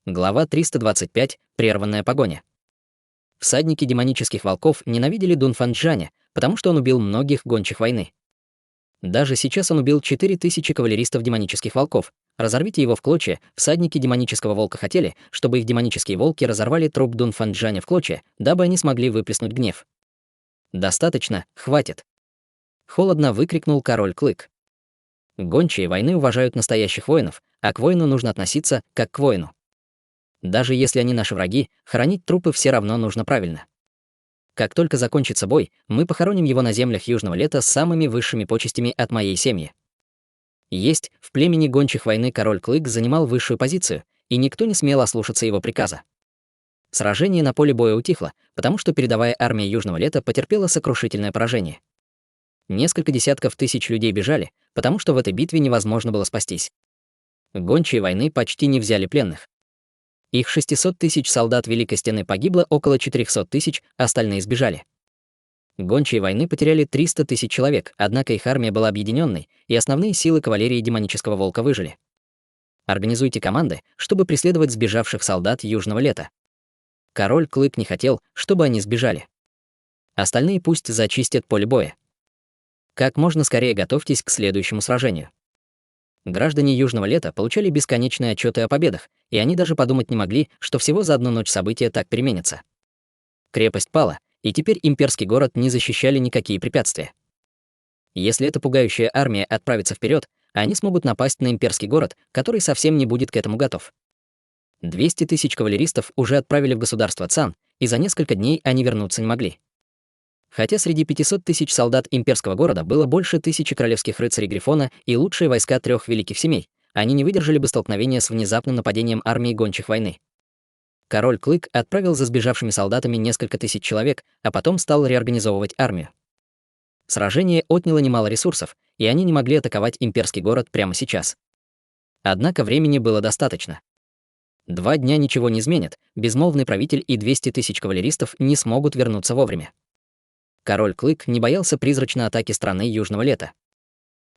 Глава 325. Прерванная погоня. Всадники демонических волков ненавидели Дун Фан Джаня, потому что он убил многих гончих войны. Даже сейчас он убил 4000 кавалеристов демонических волков. Разорвите его в клочья, всадники демонического волка хотели, чтобы их демонические волки разорвали труп Дун Фан Джаня в клочья, дабы они смогли выплеснуть гнев. «Достаточно, хватит!» Холодно выкрикнул король Клык. Гончие войны уважают настоящих воинов, а к воину нужно относиться как к воину. Даже если они наши враги, хоронить трупы все равно нужно правильно. Как только закончится бой, мы похороним его на землях Южного Лета с самыми высшими почестями от моей семьи. Есть в племени гончих войны король Клык занимал высшую позицию, и никто не смел ослушаться его приказа. Сражение на поле боя утихло, потому что передовая армия Южного Лета потерпела сокрушительное поражение. Несколько десятков тысяч людей бежали, потому что в этой битве невозможно было спастись. Гончие войны почти не взяли пленных. Их 600 тысяч солдат Великой Стены погибло, около 400 тысяч, остальные сбежали. Гончие войны потеряли 300 тысяч человек, однако их армия была объединенной, и основные силы кавалерии демонического волка выжили. Организуйте команды, чтобы преследовать сбежавших солдат Южного Лета. Король Клык не хотел, чтобы они сбежали. Остальные пусть зачистят поле боя. Как можно скорее готовьтесь к следующему сражению. Граждане Южного Лета получали бесконечные отчеты о победах, и они даже подумать не могли, что всего за одну ночь события так переменятся. Крепость пала, и теперь имперский город не защищали никакие препятствия. Если эта пугающая армия отправится вперед, они смогут напасть на имперский город, который совсем не будет к этому готов. 200 тысяч кавалеристов уже отправили в государство Цан, и за несколько дней они вернуться не могли. Хотя среди 500 тысяч солдат имперского города было больше 1000 королевских рыцарей Грифона и лучшие войска 3 великих семей, они не выдержали бы столкновения с внезапным нападением армии гончих войны. Король Клык отправил за сбежавшими солдатами несколько тысяч человек, а потом стал реорганизовывать армию. Сражение отняло немало ресурсов, и они не могли атаковать имперский город прямо сейчас. Однако времени было достаточно. 2 дня ничего не изменят, безмолвный правитель и 200 тысяч кавалеристов не смогут вернуться вовремя. Король Клык не боялся призрачной атаки страны Южного Лета.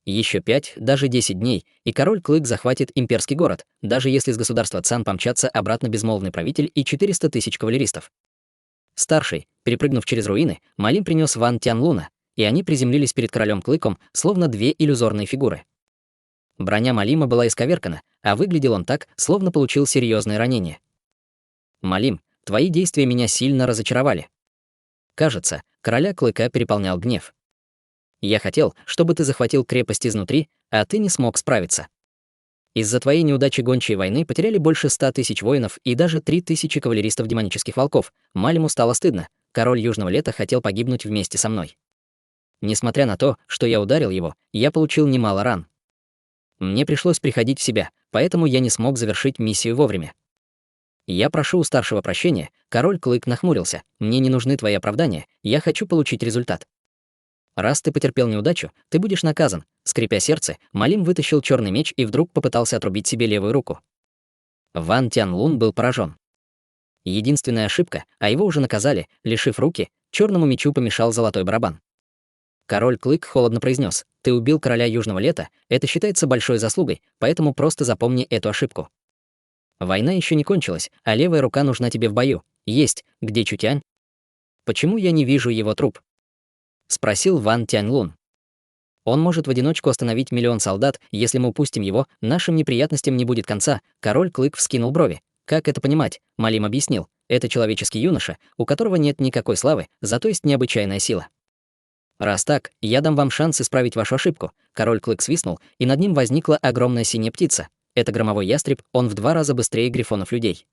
Еще 5, даже 10 дней, и король Клык захватит имперский город, даже если с государства Цан помчатся обратно безмолвный правитель и 400 тысяч кавалеристов. Старший, перепрыгнув через руины, Малим принес Ван Тянлуна, и они приземлились перед королем Клыком, словно 2 иллюзорные фигуры. Броня Малима была исковеркана, а выглядел он так, словно получил серьезное ранение. «Малим, твои действия меня сильно разочаровали». Кажется, короля Клыка переполнял гнев. «Я хотел, чтобы ты захватил крепость изнутри, а ты не смог справиться. Из-за твоей неудачи гончие войны потеряли больше 100 тысяч воинов и даже 3000 кавалеристов демонических волков. Малиму стало стыдно. Король Южного Лета хотел погибнуть вместе со мной. Несмотря на то, что я ударил его, я получил немало ран. Мне пришлось приходить в себя, поэтому я не смог завершить миссию вовремя. Я прошу у старшего прощения». Король Клык нахмурился. «Мне не нужны твои оправдания, я хочу получить результат. Раз ты потерпел неудачу, ты будешь наказан». Скрипя сердце, Малим вытащил черный меч и вдруг попытался отрубить себе левую руку. Ван Тянлун был поражен. Единственная ошибка, а его уже наказали, лишив руки, черному мечу помешал золотой барабан. Король Клык холодно произнес: «Ты убил короля Южного Лета, это считается большой заслугой, поэтому просто запомни эту ошибку. Война еще не кончилась, а левая рука нужна тебе в бою. Есть. Где Чутянь? Почему я не вижу его труп?» — спросил Ван Тяньлун. «Он может в одиночку остановить 1 000 000 солдат, если мы упустим его, нашим неприятностям не будет конца». Король Клык вскинул брови. «Как это понимать?» — Малим объяснил. «Это человеческий юноша, у которого нет никакой славы, зато есть необычайная сила. Раз так, я дам вам шанс исправить вашу ошибку». Король Клык свистнул, и над ним возникла огромная синяя птица. Это громовой ястреб, он в 2 раза быстрее грифонов людей.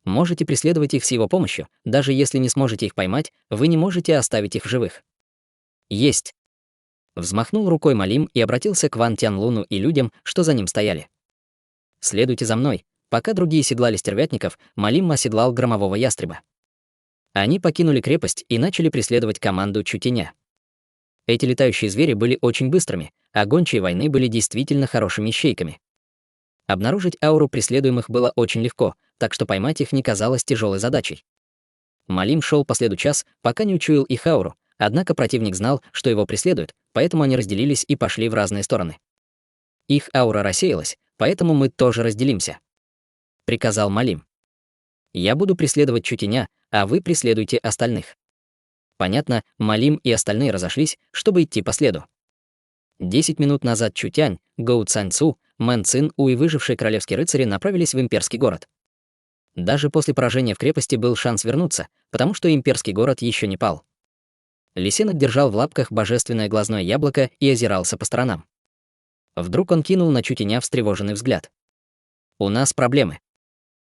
Можете преследовать их с его помощью, даже если не сможете их поймать, вы не можете оставить их в живых. Есть. Взмахнул рукой Малим и обратился к Ван Тянлуну и людям, что за ним стояли. «Следуйте за мной». Пока другие седлали стервятников, Малим оседлал громового ястреба. Они покинули крепость и начали преследовать команду Чутеня. Эти летающие звери были очень быстрыми, а гончие войны были действительно хорошими ищейками. Обнаружить ауру преследуемых было очень легко, так что поймать их не казалось тяжелой задачей. Малим шел по следу час, пока не учуял их ауру, однако противник знал, что его преследуют, поэтому они разделились и пошли в разные стороны. Их аура рассеялась, поэтому мы тоже разделимся, приказал Малим. Я буду преследовать Чутеня, а вы преследуйте остальных. Понятно, Малим и остальные разошлись, чтобы идти по следу. 10 минут назад Чутянь, Гоу Цаньцу, Мэн Цин У и выжившие королевские рыцари направились в имперский город. Даже после поражения в крепости был шанс вернуться, потому что имперский город еще не пал. Лисенок держал в лапках божественное глазное яблоко и озирался по сторонам. Вдруг он кинул на Чутеня встревоженный взгляд. «У нас проблемы.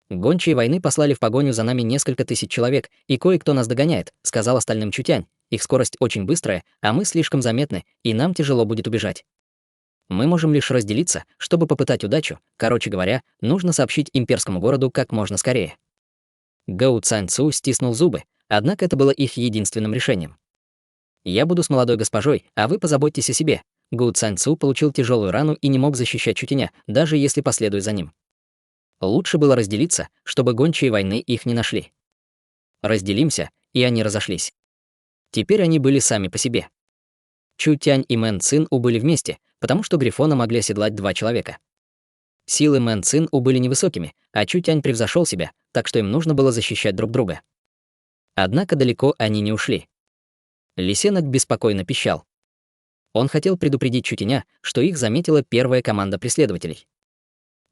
Гончие войны послали в погоню за нами несколько тысяч человек, и кое-кто нас догоняет», — сказал остальным Чутянь. «Их скорость очень быстрая, а мы слишком заметны, и нам тяжело будет убежать. Мы можем лишь разделиться, чтобы попытать удачу. Короче говоря, нужно сообщить имперскому городу как можно скорее». Гоу Цаньцу стиснул зубы, однако это было их единственным решением. «Я буду с молодой госпожой, а вы позаботьтесь о себе». Гоу Цаньцу получил тяжелую рану и не мог защищать Чутеня, даже если последует за ним. Лучше было разделиться, чтобы гончие войны их не нашли. Разделимся, и они разошлись. Теперь они были сами по себе. Чутянь и Мэн Цин У были вместе, потому что Грифона могли оседлать 2 человека. Силы Мэн Цин У были невысокими, а Чутянь превзошел себя, так что им нужно было защищать друг друга. Однако далеко они не ушли. Лисенок беспокойно пищал. Он хотел предупредить Чутеня, что их заметила первая команда преследователей.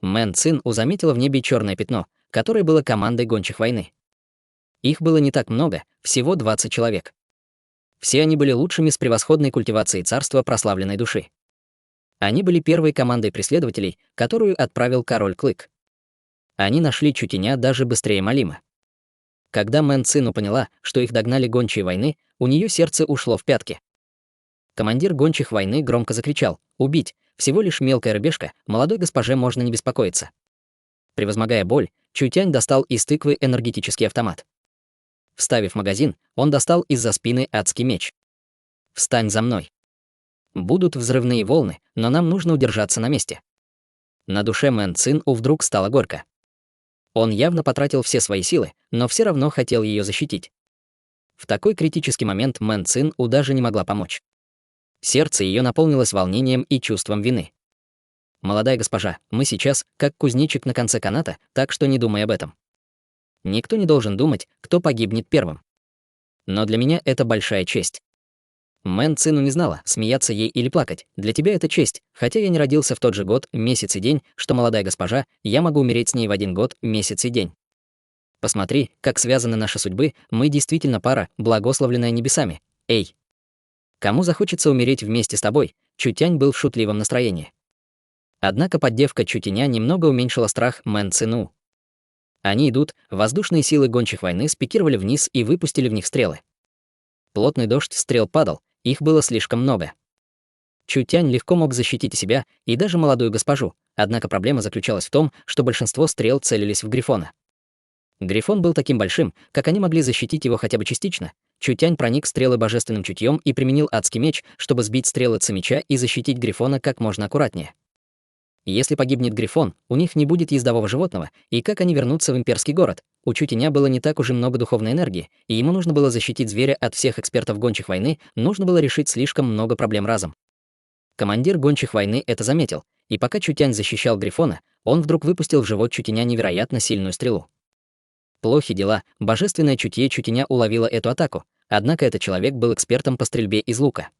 Мэн Цин У заметила в небе черное пятно, которое было командой гончих войны. Их было не так много, всего 20 человек. Все они были лучшими с превосходной культивацией царства прославленной души. Они были первой командой преследователей, которую отправил король Клык. Они нашли Чутеня даже быстрее Малима. Когда Мэн Цину поняла, что их догнали гончие войны, у нее сердце ушло в пятки. Командир гончих войны громко закричал: «Убить! Всего лишь мелкая рыбешка, молодой госпоже можно не беспокоиться». Превозмогая боль, Чутянь достал из тыквы энергетический автомат. Вставив магазин, он достал из-за спины адский меч. «Встань за мной. Будут взрывные волны, но нам нужно удержаться на месте». На душе Мэн Цин У вдруг стало горько. Он явно потратил все свои силы, но все равно хотел ее защитить. В такой критический момент Мэн Цин У даже не могла помочь. Сердце ее наполнилось волнением и чувством вины. «Молодая госпожа, мы сейчас как кузнечик на конце каната, так что не думай об этом. Никто не должен думать, кто погибнет первым. Но для меня это большая честь». Мэн Цину не знала, смеяться ей или плакать. «Для тебя это честь, хотя я не родился в тот же год, месяц и день, что молодая госпожа, я могу умереть с ней в один год, месяц и день. Посмотри, как связаны наши судьбы, мы действительно пара, благословленная небесами. Эй! Кому захочется умереть вместе с тобой?» Чутянь был в шутливом настроении. Однако поддевка Чутеня немного уменьшила страх Мэн Цину. Они идут, воздушные силы гончих войны спикировали вниз и выпустили в них стрелы. Плотный дождь стрел падал, их было слишком много. Чутянь легко мог защитить себя и даже молодую госпожу, однако проблема заключалась в том, что большинство стрел целились в Грифона. Грифон был таким большим, как они могли защитить его хотя бы частично. Чутянь проник в стрелы божественным чутьем и применил адский меч, чтобы сбить стрелы Цимича и защитить Грифона как можно аккуратнее. Если погибнет Грифон, у них не будет ездового животного, и как они вернутся в имперский город? У Чутеня было не так уж и много духовной энергии, и ему нужно было защитить зверя от всех экспертов гончих войны, нужно было решить слишком много проблем разом. Командир гончих войны это заметил, и пока Чутянь защищал Грифона, он вдруг выпустил в живот Чутеня невероятно сильную стрелу. Плохи дела, божественное чутье Чутеня уловило эту атаку, однако этот человек был экспертом по стрельбе из лука.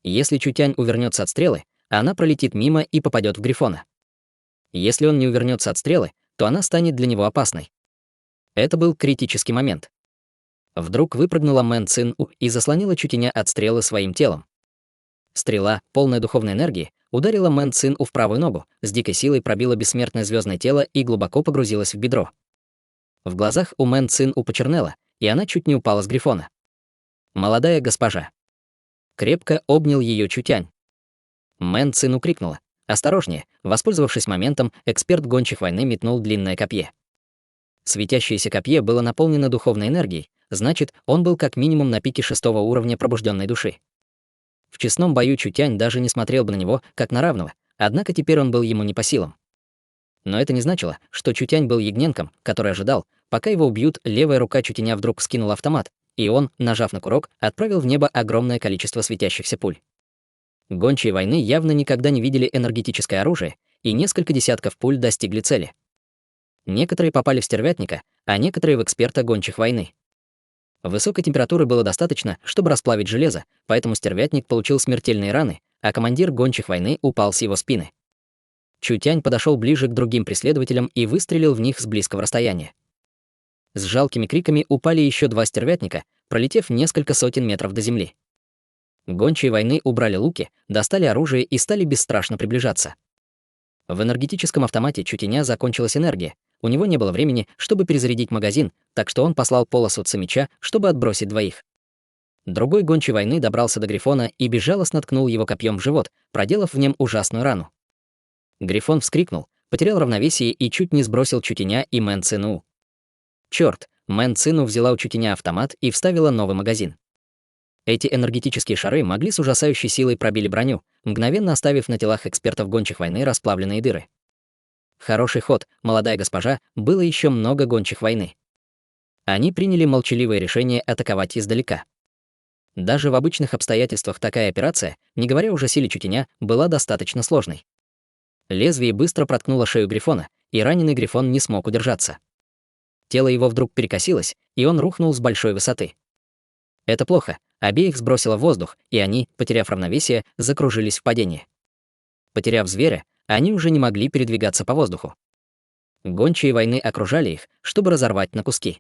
Если Чутянь увернется от стрелы, она пролетит мимо и попадет в Грифона. Если он не увернется от стрелы, то она станет для него опасной. Это был критический момент. Вдруг выпрыгнула Мэн Цин У и заслонила Чутеня от стрелы своим телом. Стрела, полная духовной энергии, ударила Мэн Цин У в правую ногу, с дикой силой пробила бессмертное звездное тело и глубоко погрузилась в бедро. В глазах у Мэн Цин У почернело, и она чуть не упала с Грифона. «Молодая госпожа». Крепко обнял ее Чутянь. Мэн Цин У крикнула: «Осторожнее!» Воспользовавшись моментом, эксперт гончих войны метнул длинное копье. Светящееся копье было наполнено духовной энергией, значит, он был как минимум на пике 6-го уровня пробужденной души. В честном бою Чутянь даже не смотрел бы на него, как на равного, однако теперь он был ему не по силам. Но это не значило, что Чутянь был ягненком, который ожидал, пока его убьют. Левая рука Чутяня вдруг вскинула автомат, и он, нажав на курок, отправил в небо огромное количество светящихся пуль. Гончие войны явно никогда не видели энергетическое оружие, и несколько десятков пуль достигли цели. Некоторые попали в стервятника, а некоторые в эксперта гончих войны. Высокой температуры было достаточно, чтобы расплавить железо, поэтому стервятник получил смертельные раны, а командир гончих войны упал с его спины. Чутянь подошел ближе к другим преследователям и выстрелил в них с близкого расстояния. С жалкими криками упали еще 2 стервятника, пролетев несколько сотен метров до земли. Гончие войны убрали луки, достали оружие и стали бесстрашно приближаться. В энергетическом автомате Чутяня закончилась энергия. У него не было времени, чтобы перезарядить магазин, так что он послал полосу меча, чтобы отбросить 2. Другой гончий войны добрался до Грифона и безжалостно ткнул его копьем в живот, проделав в нем ужасную рану. Грифон вскрикнул, потерял равновесие и чуть не сбросил Чутяня и Мэн Цину. Чёрт, Мэн Цину взяла у Чутяня автомат и вставила новый магазин. Эти энергетические шары могли с ужасающей силой пробили броню, мгновенно оставив на телах экспертов гончих войны расплавленные дыры. Хороший ход, молодая госпожа, было еще много гончих войны. Они приняли молчаливое решение атаковать издалека. Даже в обычных обстоятельствах такая операция, не говоря уже о силе Чутяня, была достаточно сложной. Лезвие быстро проткнуло шею Грифона, и раненый Грифон не смог удержаться. Тело его вдруг перекосилось, и он рухнул с большой высоты. Это плохо, обеих сбросило в воздух, и они, потеряв равновесие, закружились в падении. Потеряв зверя, они уже не могли передвигаться по воздуху. Гончие войны окружали их, чтобы разорвать на куски.